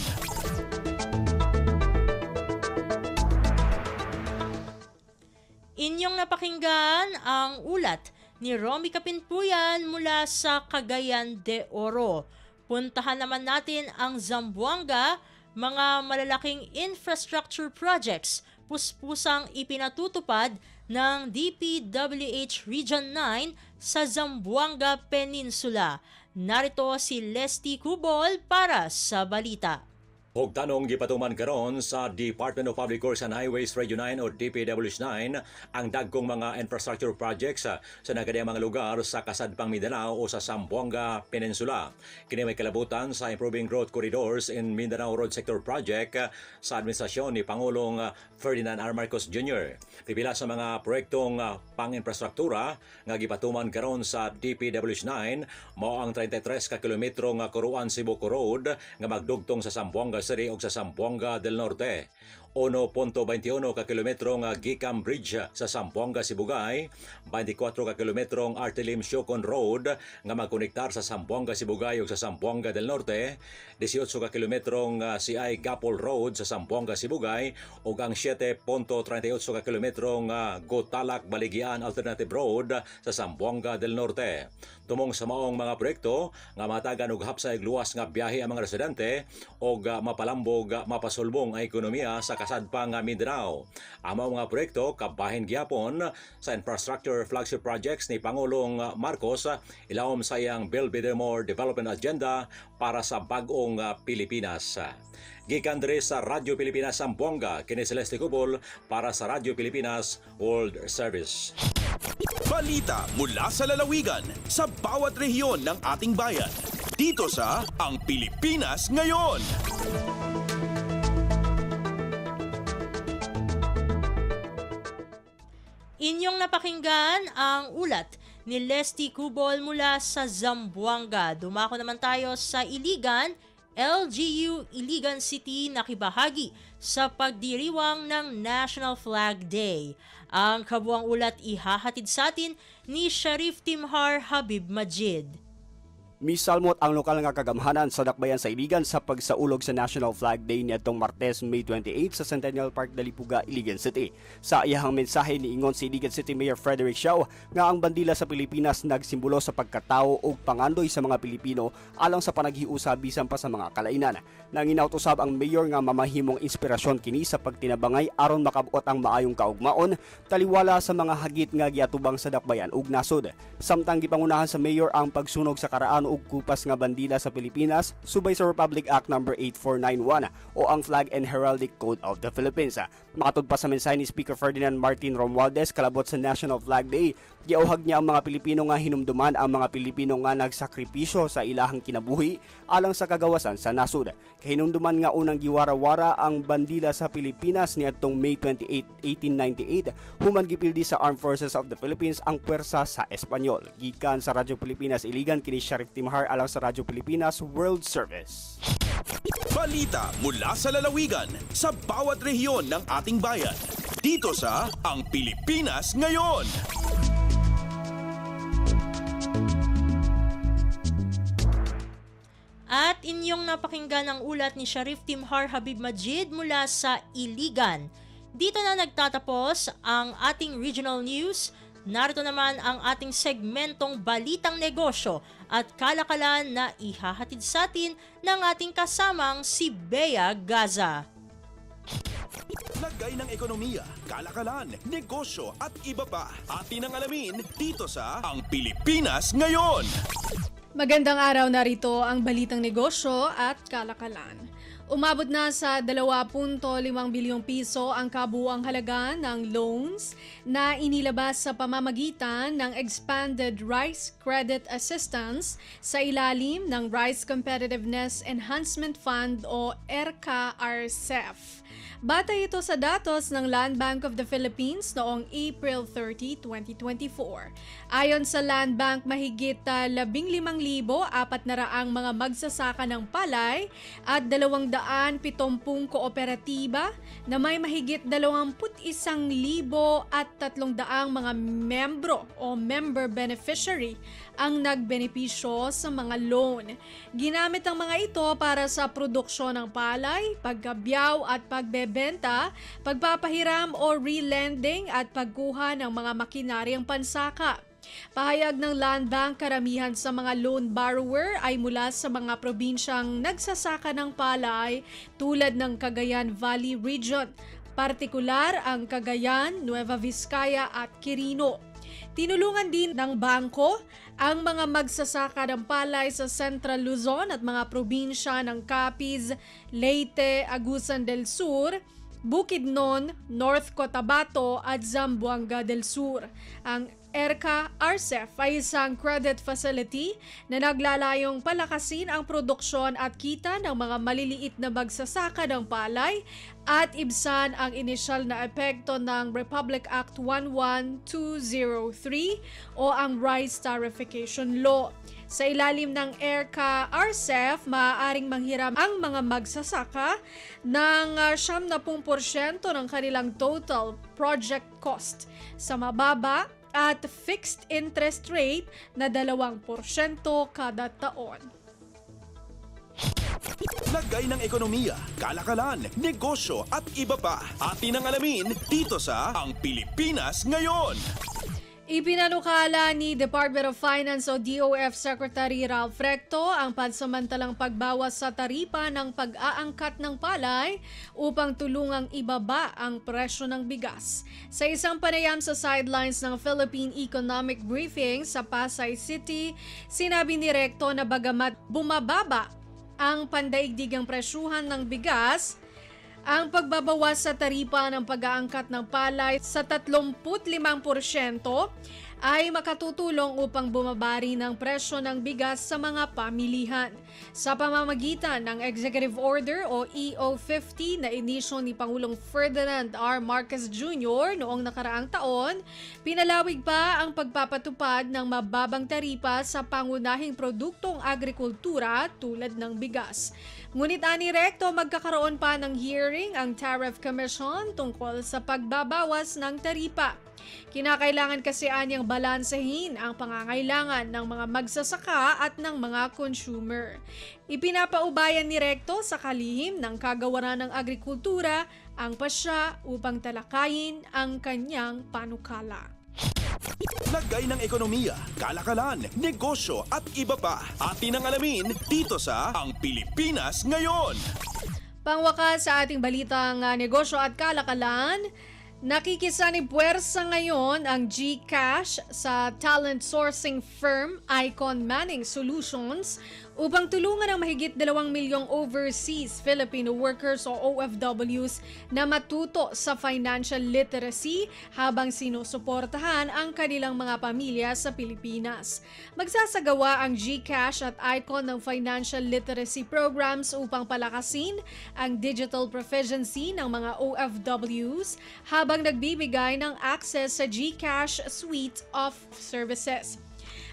Inyong napakinggan ang ulat ni Romy Kapinpuyan mula sa Cagayan de Oro. Puntahan naman natin ang Zamboanga, mga malalaking infrastructure projects puspusang ipinatutupad ng DPWH Region 9 sa Zamboanga Peninsula. Narito si Leslie Cubol para sa balita. Og tanong gipatuman karon sa Department of Public Works and Highways Region 9 o DPWH9 ang dagkong mga infrastructure projects sa nagadayang mga lugar sa Kasadpang Mindanao o sa Zamboanga Peninsula. Kini may kalabutan sa Improving Growth Corridors in Mindanao Road Sector Project sa administrasyon ni Pangulong Ferdinand R. Marcos Jr. Pipila sa mga proyektong pang-infrastruktura nga gipatuman karon sa DPWH9 mao ang 33 ka kilometro nga Coruan-Sibuco Road nga magdugtong sa Zamboanga City ug sa Zamboanga del Norte. 1.21 ka kilometro nga Gicam Bridge sa Zamboanga, Sibugay, 24 ka kilometrong Artilim Siocon Road nga magkonektar sa Zamboanga, Sibugay ug sa Zamboanga del Norte, 18 ka kilometrong CI Gapol Road sa Zamboanga, Sibugay ug ang 7.38 ka kilometrong Gotalak Baligian Alternative Road sa Zamboanga del Norte. Tumong sa maong mga proyekto nga matagan og hapsay luwas nga biyahe ang mga residente ug mapalambog mapasulbong ang ekonomiya sa kasadpang Mindanao. Ang mga proyekto kabahin gyapon sa infrastructure flagship projects ni Pangulong Marcos ilawom sa iyang Build Better More Development Agenda para sa bag-ong Pilipinas. Gikan diri sa Radyo Pilipinas Zamboanga, kini Celeste Cubol para sa Radyo Pilipinas World Service. Balita mula sa lalawigan sa bawat rehiyon ng ating bayan. Dito sa Ang Pilipinas Ngayon. Inyong napakinggan ang ulat ni Leslie Cubol mula sa Zamboanga. Dumako naman tayo sa Iligan, LGU Iligan City nakibahagi sa pagdiriwang ng National Flag Day. Ang kabuang ulat ihahatid sa atin ni Sharif Timhar Habib Majid. Misalmot ang lokal nga kagamhanan sa dakbayan sa Iligan sa pagsaulog sa National Flag Day niadtong Martes, May 28 sa Centennial Park, Dalipuga, Iligan City. Sa iyahang mensahe niingon si Iligan City Mayor Frederick Siao nga ang bandila sa Pilipinas nagsimbolo sa pagkatao ug pangandoy sa mga Pilipino alang sa panaghiusa bisan pa sa mga kalainan. Nanginaut usab ang mayor nga mamahimong inspirasyon kini sa pagtinabangay aron makabuot ang maayong kaugmaon taliwala sa mga hagit nga giatubang sa dakbayan ug nasod. Samtang gipangunahan sa mayor ang pagsunog sa karaan ug kupas nga bandila sa Pilipinas subay sa Republic Act No. 8491 o ang Flag and Heraldic Code of the Philippines. Makatod pa sa mensahe ni Speaker Ferdinand Martin Romualdez kalabot sa National Flag Day, giauhag niya ang mga Pilipino nga hinumduman ang mga Pilipino nga nagsakripisyo sa ilahang kinabuhi alang sa kagawasan sa nasud. Hinumduman nga unang giwara-wara ang bandila sa Pilipinas niadtong May 28, 1898 human gipildi sa Armed Forces of the Philippines ang puwersa sa Espanyol. Gikan sa Radyo Pilipinas Iligan, kini Sharif Timhar alang sa Radyo Pilipinas World Service. Balita mula sa lalawigan sa bawat rehiyon ng ating bayan. Dito sa Ang Pilipinas Ngayon. At inyong napakinggan ang ulat ni Sharif Timhar Habib Majid mula sa Iligan. Dito na nagtatapos ang ating regional news. Narito naman ang ating segmentong Balitang Negosyo at Kalakalan na ihahatid sa atin ng ating kasamang si Bea Gaza. Lagay ng ekonomiya, kalakalan, negosyo at iba pa. Atin ang alamin dito sa Ang Pilipinas Ngayon. Magandang araw, narito ang balitang negosyo at kalakalan. Umabot na sa 2.5 bilyong piso ang kabuuang halaga ng loans na inilabas sa pamamagitan ng Expanded Rice Credit Assistance sa ilalim ng Rice Competitiveness Enhancement Fund o ERCA-RCEF. Batay ito sa datos ng Land Bank of the Philippines noong April 30, 2024. Ayon sa Land Bank, mahigit 15,400 mga magsasaka ng palay at 270 kooperatiba na may mahigit 21,300 mga membro o member beneficiary ang nagbenepisyo sa mga loan. Ginamit ang mga ito para sa produksyon ng palay, pagkabyaw at pagbebenta, pagpapahiram o relending at pagkuha ng mga makinaryang pansaka. Pahayag ng Land Bank, karamihan sa mga loan borrower ay mula sa mga probinsyang nagsasaka ng palay tulad ng Cagayan Valley Region, partikular ang Cagayan, Nueva Vizcaya at Quirino. Tinulungan din ng bangko ang mga magsasaka ng palay sa Central Luzon at mga probinsya ng Capiz, Leyte, Agusan del Sur, Bukidnon, North Cotabato at Zamboanga del Sur. Ang ERCA-RCEF ay isang credit facility na naglalayong palakasin ang produksyon at kita ng mga maliliit na magsasaka ng palay at ibsan ang inisyal na epekto ng Republic Act 11203 o ang Rice Tarification Law. Sa ilalim ng ERCA-RCEF, maaaring manghiram ang mga magsasaka ng 70% ng kanilang total project cost sa mababa at fixed interest rate na 2% kada taon. Lagay ng ekonomiya, kalakalan, negosyo at iba pa. Atin ang alamin dito sa Ang Pilipinas Ngayon. Ipinanukala ni Department of Finance o DOF Secretary Ralph Recto ang pansamantalang pagbawas sa taripa ng pag-aangkat ng palay upang tulungang ibaba ang presyo ng bigas. Sa isang panayam sa sidelines ng Philippine Economic Briefing sa Pasay City, sinabi ni Recto na bagamat bumababa ang pandaigdigang presyuhan ng bigas, ang pagbabawas sa taripa ng pag-aangkat ng palay sa 35% ay makatutulong upang bumabari ng presyo ng bigas sa mga pamilihan. Sa pamamagitan ng Executive Order o EO50 na inisyo ni Pangulong Ferdinand R. Marcos Jr. noong nakaraang taon, pinalawig pa ang pagpapatupad ng mababang taripa sa pangunahing produktong agrikultura tulad ng bigas. Ngunit ani Recto, magkakaroon pa ng hearing ang Tariff Commission tungkol sa pagbabawas ng taripa. Kinakailangan kasi anyang balansehin ang pangangailangan ng mga magsasaka at ng mga consumer. Ipinapaubayan ni Recto sa kalihim ng Kagawaran ng Agrikultura ang pasya upang talakayin ang kanyang panukala. Lagay ng ekonomiya, kalakalan, negosyo at iba pa. Atin ang alamin dito sa Ang Pilipinas Ngayon. Pangwakas sa ating balitang negosyo at kalakalan, nakikisanipuwersa ngayon ang GCash sa talent sourcing firm Icon Manning Solutions upang tulungan ang mahigit 2 milyong overseas Filipino workers o OFWs na matuto sa financial literacy habang sinusuportahan ang kanilang mga pamilya sa Pilipinas. Magsasagawa ang GCash at Icon ng financial literacy programs upang palakasin ang digital proficiency ng mga OFWs habang nagbibigay ng access sa GCash suite of services.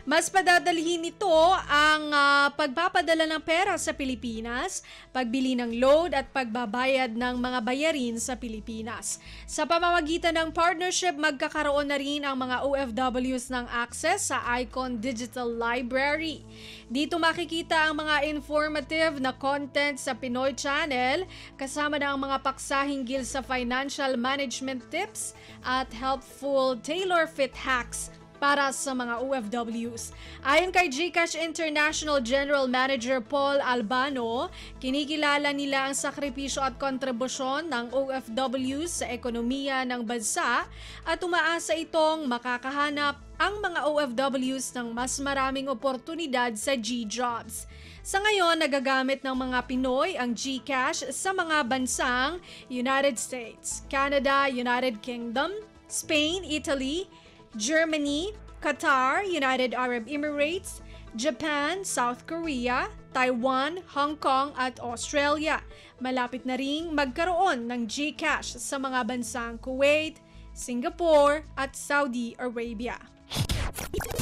Mas padadalhin nito ang pagpapadala ng pera sa Pilipinas, pagbili ng load at pagbabayad ng mga bayarin sa Pilipinas. Sa pamamagitan ng partnership, magkakaroon na rin ang mga OFWs ng access sa Icon Digital Library. Dito makikita ang mga informative na content sa Pinoy Channel, kasama na ang mga paksa hinggil sa financial management tips at helpful tailor-fit hacks para sa mga OFWs. Ayon kay GCash International General Manager Paul Albano, kinikilala nila ang sakripisyo at kontribusyon ng OFWs sa ekonomiya ng bansa at umaasa itong makakahanap ang mga OFWs ng mas maraming oportunidad sa G-Jobs. Sa ngayon, nagagamit ng mga Pinoy ang GCash sa mga bansang United States, Canada, United Kingdom, Spain, Italy, Germany, Qatar, United Arab Emirates, Japan, South Korea, Taiwan, Hong Kong at Australia. Malapit na ring magkaroon ng GCash sa mga bansang Kuwait, Singapore at Saudi Arabia.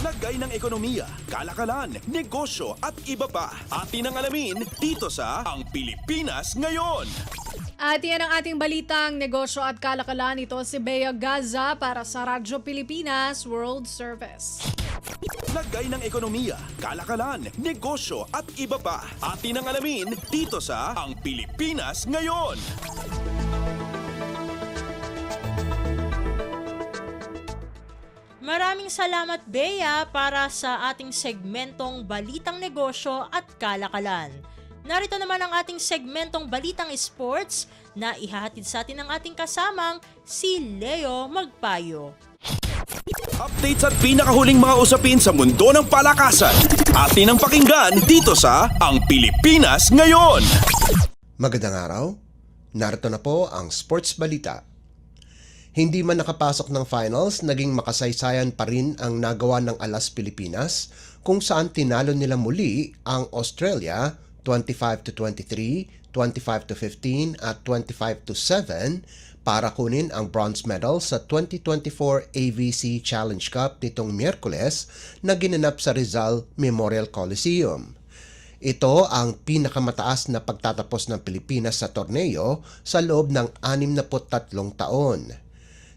Lagay ng ekonomiya, kalakalan, negosyo at iba pa. Atin ang alamin dito sa Ang Pilipinas Ngayon. At yan ang ating balitang negosyo at kalakalan. Ito si Bea Gaza para sa Radyo Pilipinas World Service. Lagay ng ekonomiya, kalakalan, negosyo at iba pa. Atin ang alamin dito sa Ang Pilipinas Ngayon. Maraming salamat, Bea, para sa ating segmentong Balitang Negosyo at Kalakalan. Narito naman ang ating segmentong Balitang Sports na ihahatid sa atin ng ating kasamang si Leo Magpayo. Updates at pinakahuling mga usapin sa mundo ng palakasan. Atin ang pakinggan dito sa Ang Pilipinas Ngayon. Magandang araw. Narito na po ang Sports Balita. Hindi man nakapasok ng finals, naging makasaysayan pa rin ang nagawa ng Alas Pilipinas kung saan tinalo nila muli ang Australia 25-23, 25-15 at 25-7 para kunin ang bronze medal sa 2024 AVC Challenge Cup nitong Miyerkules na ginanap sa Rizal Memorial Coliseum. Ito ang pinakamataas na pagtatapos ng Pilipinas sa torneo sa loob ng 63 taon.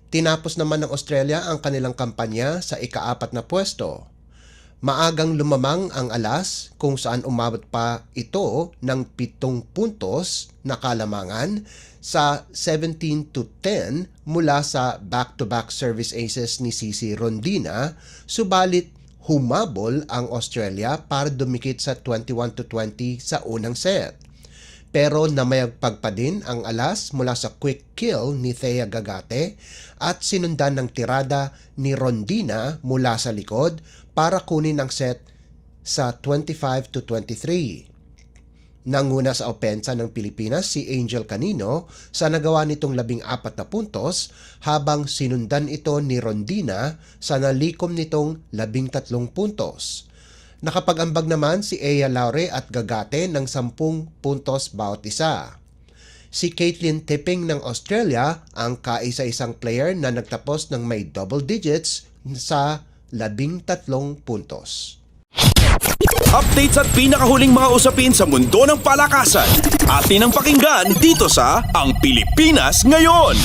Tinapos naman ng Australia ang kanilang kampanya sa ika-4 na pwesto. Maagang lumamang ang Alas kung saan umabot pa ito ng 7 puntos na kalamangan sa 17-10 mula sa back-to-back service aces ni Cici Rondina, subalit humabol ang Australia para dumikit sa 21-20 sa unang set. Pero namayagpag pa din ang Alas mula sa quick kill ni Thea Gagate at sinundan ng tirada ni Rondina mula sa likod para kunin ang set sa 25-23. Nanguna sa opensa ng Pilipinas si Angel Canino sa nagawa nitong 14 na puntos habang sinundan ito ni Rondina sa nalikom nitong 13 puntos. Nakapag-ambag naman si Ea Laure at Gagate ng 10 puntos bawat isa. Si Caitlin Tipping ng Australia ang kaisa-isang player na nagtapos ng may double digits sa 13 puntos. Updates at pinakahuling mga usapin sa mundo ng palakasan. Atin ang pakinggan dito sa Ang Pilipinas Ngayon.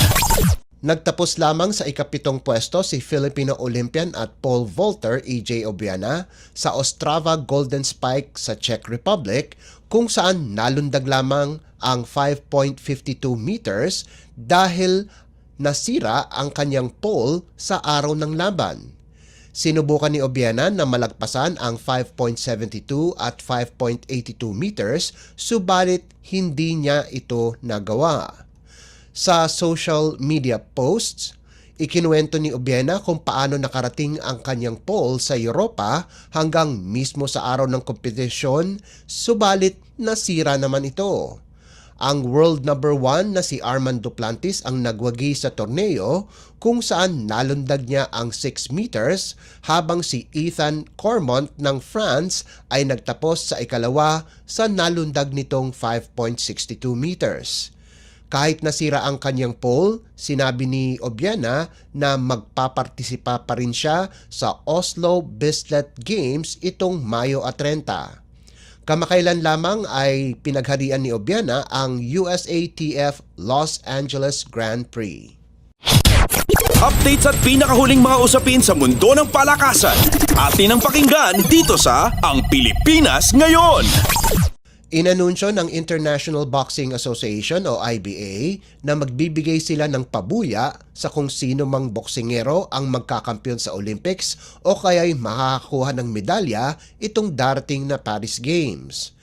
Nagtapos lamang sa ika-7 pwesto si Filipino Olympian at pole vaulter EJ Obiana sa Ostrava Golden Spike sa Czech Republic kung saan nalundag lamang ang 5.52 meters dahil nasira ang kanyang pole sa araw ng laban. Sinubukan ni Obiana na malagpasan ang 5.72 at 5.82 meters subalit hindi niya ito nagawa. Sa social media posts, ikinuwento ni Obiana kung paano nakarating ang kanyang pole sa Europa hanggang mismo sa araw ng kompetisyon, subalit nasira naman ito. Ang world number 1 na si Armand Duplantis ang nagwagi sa torneo kung saan nalundag niya ang 6 meters habang si Ethan Cormont ng France ay nagtapos sa ikalawa sa nalundag nitong 5.62 meters. Kahit nasira ang kanyang pole, sinabi ni Obiana na magpapartisipa pa rin siya sa Oslo Bislett Games itong Mayo 30. Kamakailan lamang ay pinagharian ni Obiana ang USATF Los Angeles Grand Prix. Updates at pinakahuling mga usapin sa mundo ng palakasan. Atin ang pakinggan dito sa Ang Pilipinas Ngayon. Inanunsyo ng International Boxing Association o IBA na magbibigay sila ng pabuya sa kung sino mang boksingero ang magkakampiyon sa Olympics o kaya'y makakakuha ng medalya itong darating na Paris Games.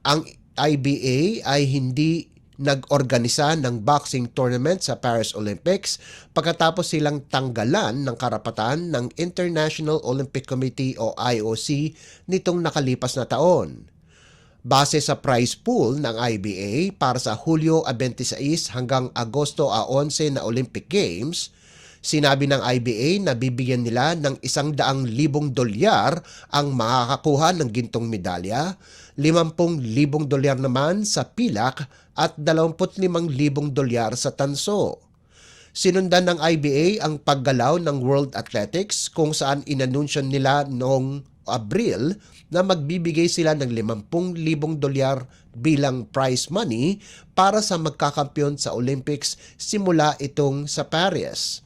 Ang IBA ay hindi nag-organisa ng boxing tournament sa Paris Olympics pagkatapos silang tanggalan ng karapatan ng International Olympic Committee o IOC nitong nakalipas na taon. Base sa prize pool ng IBA para sa Hulyo 26 hanggang Agosto 11 na Olympic Games, sinabi ng IBA na bibigyan nila ng $100,000 ang makakakuha ng gintong medalya, $50,000 naman sa pilak at $25,000 sa tanso. Sinundan ng IBA ang paggalaw ng World Athletics kung saan inanunsyon nila noong Abril na magbibigay sila ng $50,000 bilang prize money para sa magkakampiyon sa Olympics simula itong sa Paris.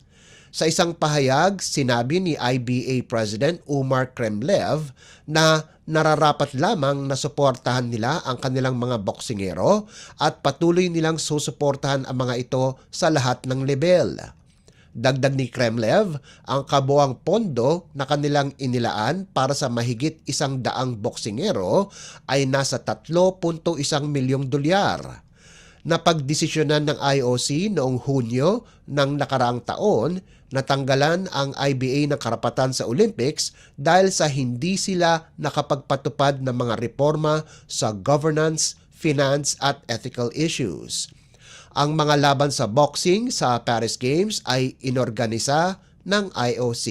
Sa isang pahayag, sinabi ni IBA President Umar Kremlev na nararapat lamang na suportahan nila ang kanilang mga boksingero at patuloy nilang susuportahan ang mga ito sa lahat ng level. Dagdag ni Kremlev, ang kabuang pondo na kanilang inilaan para sa mahigit 100 boksingero ay nasa $3.1 milyong. Napagdesisyonan ng IOC noong Hunyo ng nakaraang taon natanggalan ang IBA ng karapatan sa Olympics dahil sa hindi sila nakapagpatupad ng mga reforma sa governance, finance at ethical issues. Ang mga laban sa boxing sa Paris Games ay inorganisa ng IOC.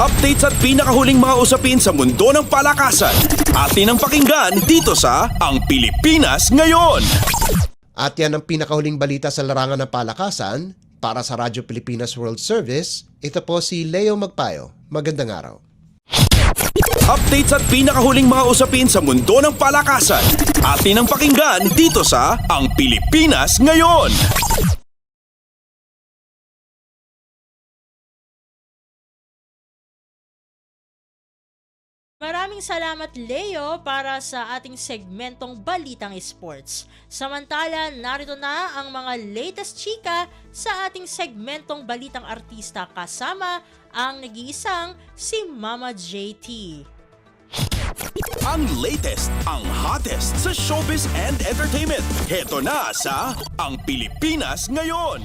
Updates at pinakahuling mga usapin sa mundo ng palakasan. Atin ang pakinggan dito sa Ang Pilipinas Ngayon. At yan ang pinakahuling balita sa larangan ng palakasan. Para sa Radyo Pilipinas World Service, ito po si Leo Magpayo. Magandang araw. Updates at pinakahuling mga usapin sa mundo ng palakasan. Atin ang pakinggan dito sa Ang Pilipinas Ngayon. Maraming salamat Leo para sa ating segmentong Balitang Sports. Samantala, narito na ang mga latest chika sa ating segmentong Balitang Artista kasama ang nag-iisang si Mama JT. Ang latest, ang hottest sa showbiz and entertainment. Heto na sa Ang Pilipinas Ngayon.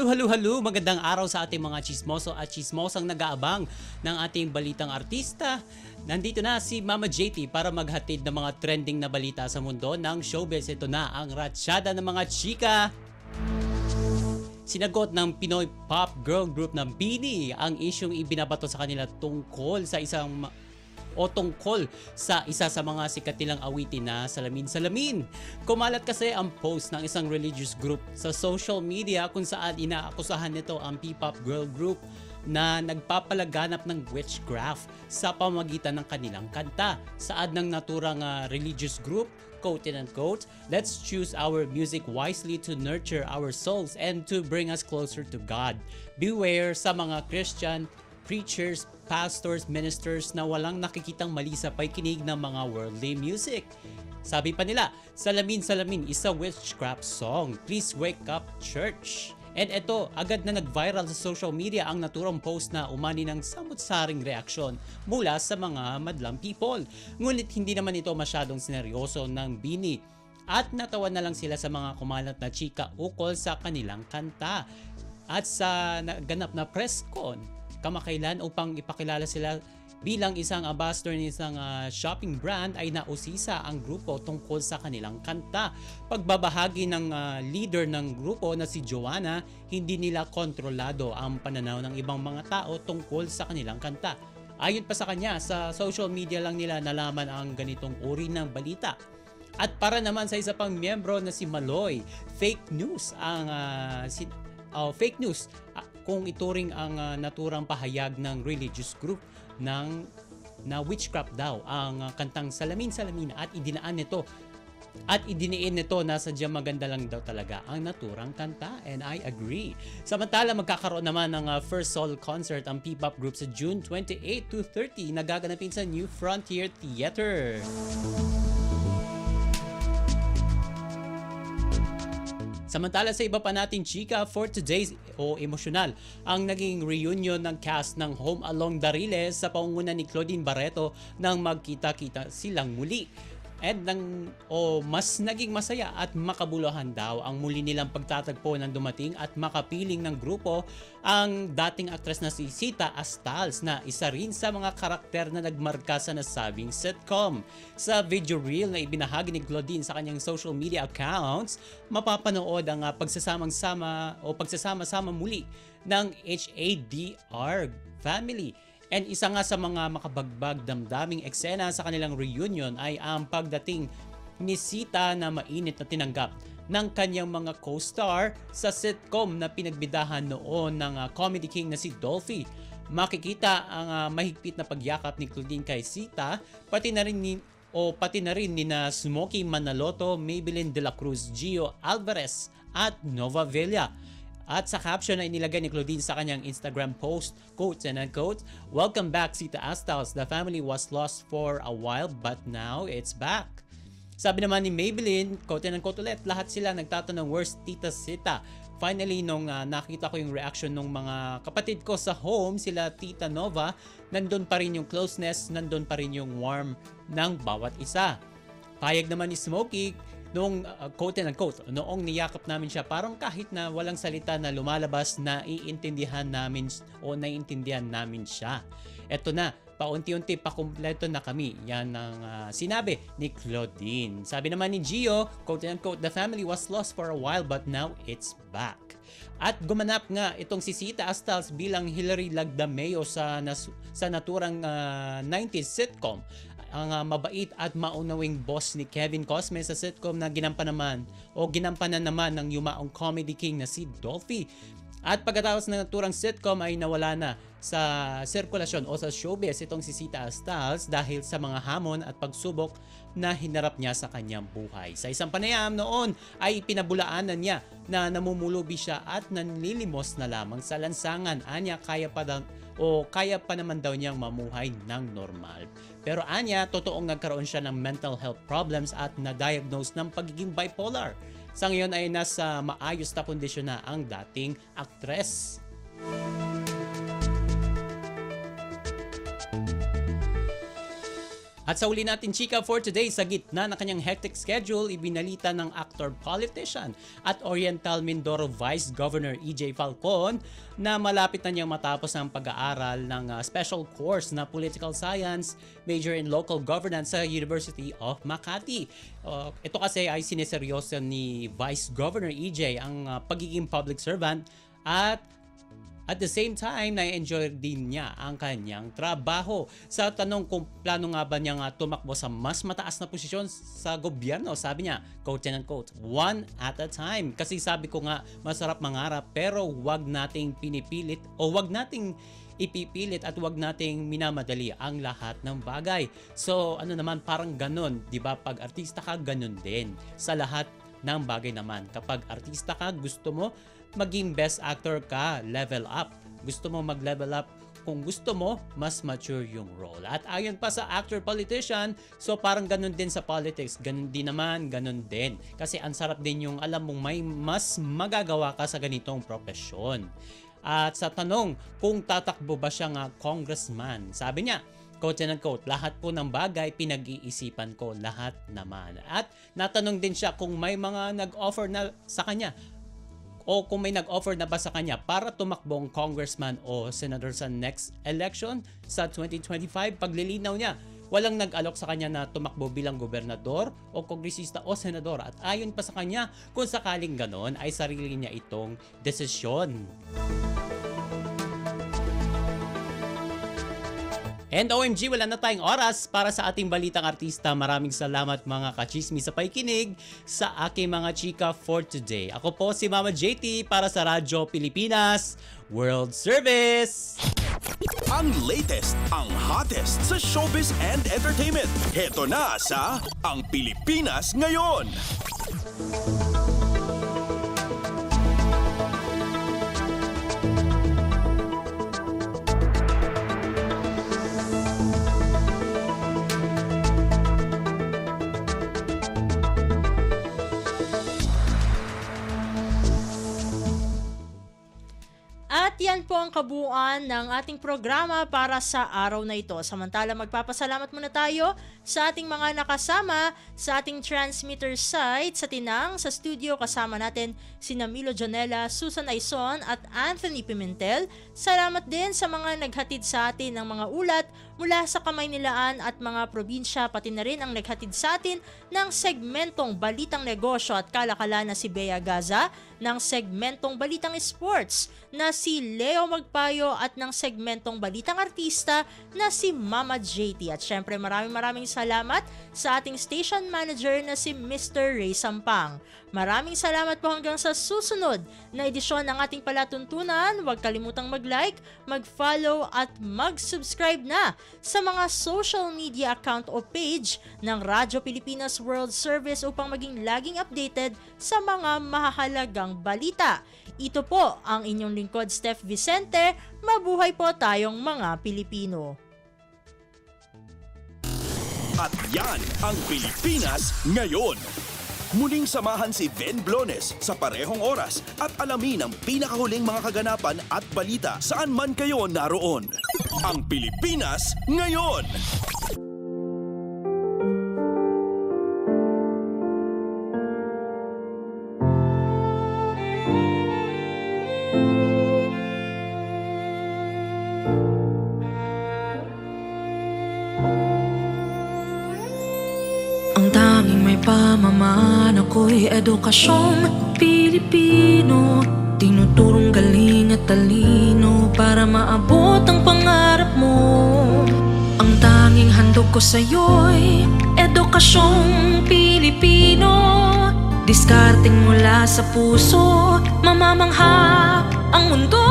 Halo, magandang araw sa ating mga chismoso at chismosang nag-aabang ng ating balitang artista. Nandito na si Mama JT para maghatid ng mga trending na balita sa mundo ng showbiz. Ito na ang ratsyada ng mga chika. Sinagot ng Pinoy pop girl group ng BINI ang isyong ibinabato sa kanila tungkol sa isa sa mga sikat nilang awitin na Salamin Salamin. Kumalat kasi ang post ng isang religious group sa social media kung saan inaakusahan nito ang P-pop girl group na nagpapalaganap ng witchcraft sa pamamagitan ng kanilang kanta. Saad ng naturang religious group, quote and unquote, "Let's choose our music wisely to nurture our souls and to bring us closer to God. Beware sa mga Christian preachers, pastors, ministers na walang nakikitang mali sa pakikinig ng mga worldly music." Sabi pa nila, Salamin Salamin is a witchcraft song. Please wake up, church. And eto, agad na nag-viral sa social media ang naturang post na umani ng samut-saring reaksyon mula sa mga madlang people. Ngunit hindi naman ito masyadong sineryoso ng BINI at natawa na lang sila sa mga kumalat na chika ukol sa kanilang kanta. At sa naganap na press con kamakailan upang ipakilala sila bilang isang ambassador ng isang shopping brand ay nausisa ang grupo tungkol sa kanilang kanta. Pagbabahagi ng leader ng grupo na si Joanna, hindi nila kontrolado ang pananaw ng ibang mga tao tungkol sa kanilang kanta. Ayon pa sa kanya, sa social media lang nila nalaman ang ganitong uri ng balita. At para naman sa isa pang miyembro na si Maloy, fake news kung ituring ang naturang pahayag ng religious group na witchcraft daw ang kantang Salamin Salamin at idinaan nito At idiniin nito na sadyang maganda lang daw talaga ang naturang kanta, and I agree. Samantala, magkakaroon naman ng first solo concert ang P-pop group sa June 28 to 30 na gaganapin sa New Frontier Theater. Samantala sa iba pa nating chika for today's emosyonal ang naging reunion ng cast ng Home Along Dariles sa pangunguna ni Claudine Barreto nang magkita-kita silang muli. And mas naging masaya at makabuluhan daw ang muli nilang pagtatagpo ng dumating at makapiling ng grupo ang dating aktres na si Sita Astals na isa rin sa mga karakter na nagmarka sa nasabing sitcom. Sa video reel na ibinahagi ni Claudine sa kanyang social media accounts, mapapanood ang pagsasama-sama muli ng HADR family. And isa nga sa mga makabagbag damdaming eksena sa kanilang reunion ay ang pagdating ni Sita na mainit na tinanggap ng kanyang mga co-star sa sitcom na pinagbidahan noon ng Comedy King na si Dolphy. Makikita ang mahigpit na pagyakap ni Claudine kay Sita, pati na rin ni na Smokey Manaloto, Maybelline De La Cruz, Gio Alvarez at Nova Villa. At sa caption na inilagay ni Claudine sa kanyang Instagram post, quote and unquote, "Welcome back Sita Astals. The family was lost for a while but now it's back." Sabi naman ni Maybelline, quote and unquote ulit, "Lahat sila nagtatanong where's Tita Sita?" Finally, nung nakita ko yung reaction ng mga kapatid ko sa home, sila Tita Nova, nandun pa rin yung closeness, nandun pa rin yung warm ng bawat isa. Payag naman ni Smokey, noong quote and unquote, noong niyakap namin siya, parang kahit na walang salita na lumalabas, naiintindihan namin siya. Eto na, paunti-unti pakumpleto na kami. Yan ang sinabi ni Claudine. Sabi naman ni Gio, quote and unquote, "The family was lost for a while but now it's back." At gumanap nga itong si Sita Astals bilang Hilary Lagdameo sa naturang 90s sitcom. Ang mabait at maunawing boss ni Kevin Cosme sa sitcom na ginampanan naman ng yumaong Comedy King na si Dolphy. At pagkatapos ng naturang sitcom ay nawala na sa sirkulasyon o sa showbiz itong si Sita Astals dahil sa mga hamon at pagsubok na hinarap niya sa kanyang buhay. Sa isang panayam noon ay pinabulaanan niya na namumulubi siya at nanlilimos na lamang sa lansangan. Anya kaya pa naman daw niyang mamuhay ng normal. Pero anya, totoong nagkaroon siya ng mental health problems at na-diagnose ng pagiging bipolar. Sa ngayon ay nasa maayos na kondisyon na ang dating aktres. At sa uli natin chika for today, sa gitna ng kanyang hectic schedule, ibinalita ng actor, politician at Oriental Mindoro Vice Governor EJ Falcon na malapit na niyang matapos ang pag-aaral ng special course na Political Science, major in Local Governance sa University of Makati. Ito kasi ay sineseryoso ni Vice Governor EJ ang pagiging public servant at the same time, na-enjoy din niya ang kanyang trabaho. Sa tanong kung plano nga ba niyang tumakbo sa mas mataas na posisyon sa gobyerno, sabi niya, quote and unquote, "One at a time." Kasi sabi ko nga, masarap mangarap pero wag nating pinipilit o wag nating ipipilit at wag nating minamadali ang lahat ng bagay. So naman, parang ganun, di ba? Pag artista ka, ganun din. Sa lahat ng bagay naman. Kapag artista ka, gusto mo maging best actor ka, level up. Gusto mo mag-level up, kung gusto mo, mas mature yung role. At ayon pa sa actor-politician, so parang ganun din sa politics. Ganun din naman, ganun din. Kasi ang sarap din yung alam mong may mas magagawa ka sa ganitong propesyon. At sa tanong kung tatakbo ba siya nga congressman, sabi niya, quote and unquote, "Lahat po ng bagay pinag-iisipan ko, lahat naman." At natanong din siya kung may mga nag-offer na sa kanya o kung may nag-offer na ba sa kanya para tumakbong congressman o senator sa next election sa 2025. Paglilinaw niya, walang nag-alok sa kanya na tumakbo bilang gobernador o kongresista o senador. At ayon pa sa kanya, kung sakaling ganon ay sarili niya itong desisyon. And OMG, wala na tayong oras para sa ating balitang artista. Maraming salamat mga kachismi sa pakikinig sa aking mga chika for today. Ako po si Mama JT para sa Radyo Pilipinas World Service. Ang latest, ang hottest sa showbiz and entertainment. Heto na sa Ang Pilipinas Ngayon. At yan po ang kabuuan ng ating programa para sa araw na ito. Samantala, magpapasalamat muna tayo sa ating mga nakasama sa ating transmitter site sa Tinang. Sa studio kasama natin sina Milo Janela, Susan Aison at Anthony Pimentel. Salamat din sa mga naghatid sa atin ng mga ulat mula sa Kamaynilaan at mga probinsya, pati na rin ang naghatid sa atin ng segmentong Balitang Negosyo at Kalakalan na si Bea Gaza, ng segmentong Balitang Sports na si Leo Magpayo at ng segmentong Balitang Artista na si Mama JT. At syempre maraming salamat sa ating station manager na si Mr. Ray Sampang. Maraming salamat po hanggang sa susunod na edisyon ng ating palatuntunan. Huwag kalimutang mag-like, mag-follow at mag-subscribe na sa mga social media account o page ng Radyo Pilipinas World Service upang maging laging updated sa mga mahahalagang balita. Ito po ang inyong lingkod, Steph Vicente. Mabuhay po tayong mga Pilipino. At yan ang Pilipinas Ngayon. Muling samahan si Ben Blones sa parehong oras at alamin ang pinakahuling mga kaganapan at balita saan man kayo naroon. Ang Pilipinas Ngayon! Ang tanging may pamamaan ako'y edukasyong Pilipino. Tinuturong galing at talino para maabot ang pangarap mo. Ang tanging handog ko sa'yo'y edukasyong Pilipino. Diskarting mula sa puso, mamamangha ang mundo.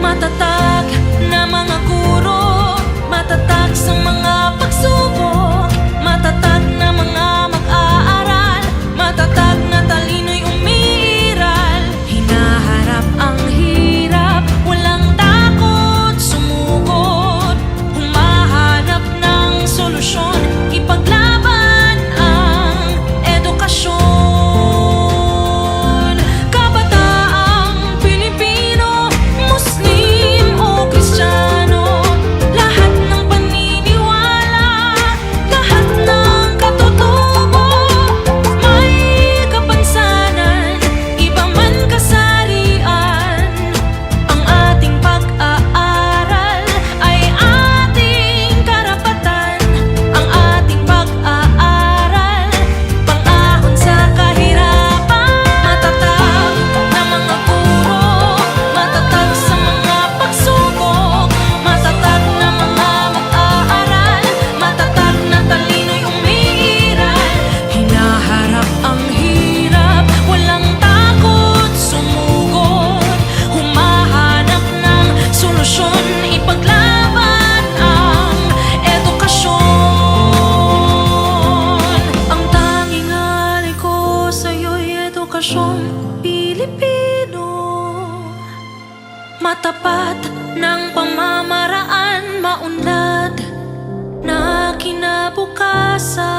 Matatag na mga guro, matatag sa mga pagsubok, matatag na mga mag-aaral, matatag na talino'y umiiral. Hinaharap ang hirap, walang takot sumugod, humahanap ng solusyon, ipaglaban ang edukasyon. Kabataang Pilipino, Muslim o Kristiyano, lahat ng paniniwala, lahat ng katutubo, may kapansanan, iba man kasarian. Ang ating pag-aaral ay ating karapatan. Ang ating pag-aaral, pang-ahon sa kahirapan. Matatag na mga guro, matatag sa mga pagsubok, matatag na mga mag-aaral, matatag na talino'y umiiral. Hinaharap ang hirap, walang takot sumugod, humahanap ng solusyon, ipaglaban ang edukasyon. Ang tanging alay ko sa'yo'y edukasyong Pilipino. Matapat ng pamamaraan, maunlad na kinabukasan.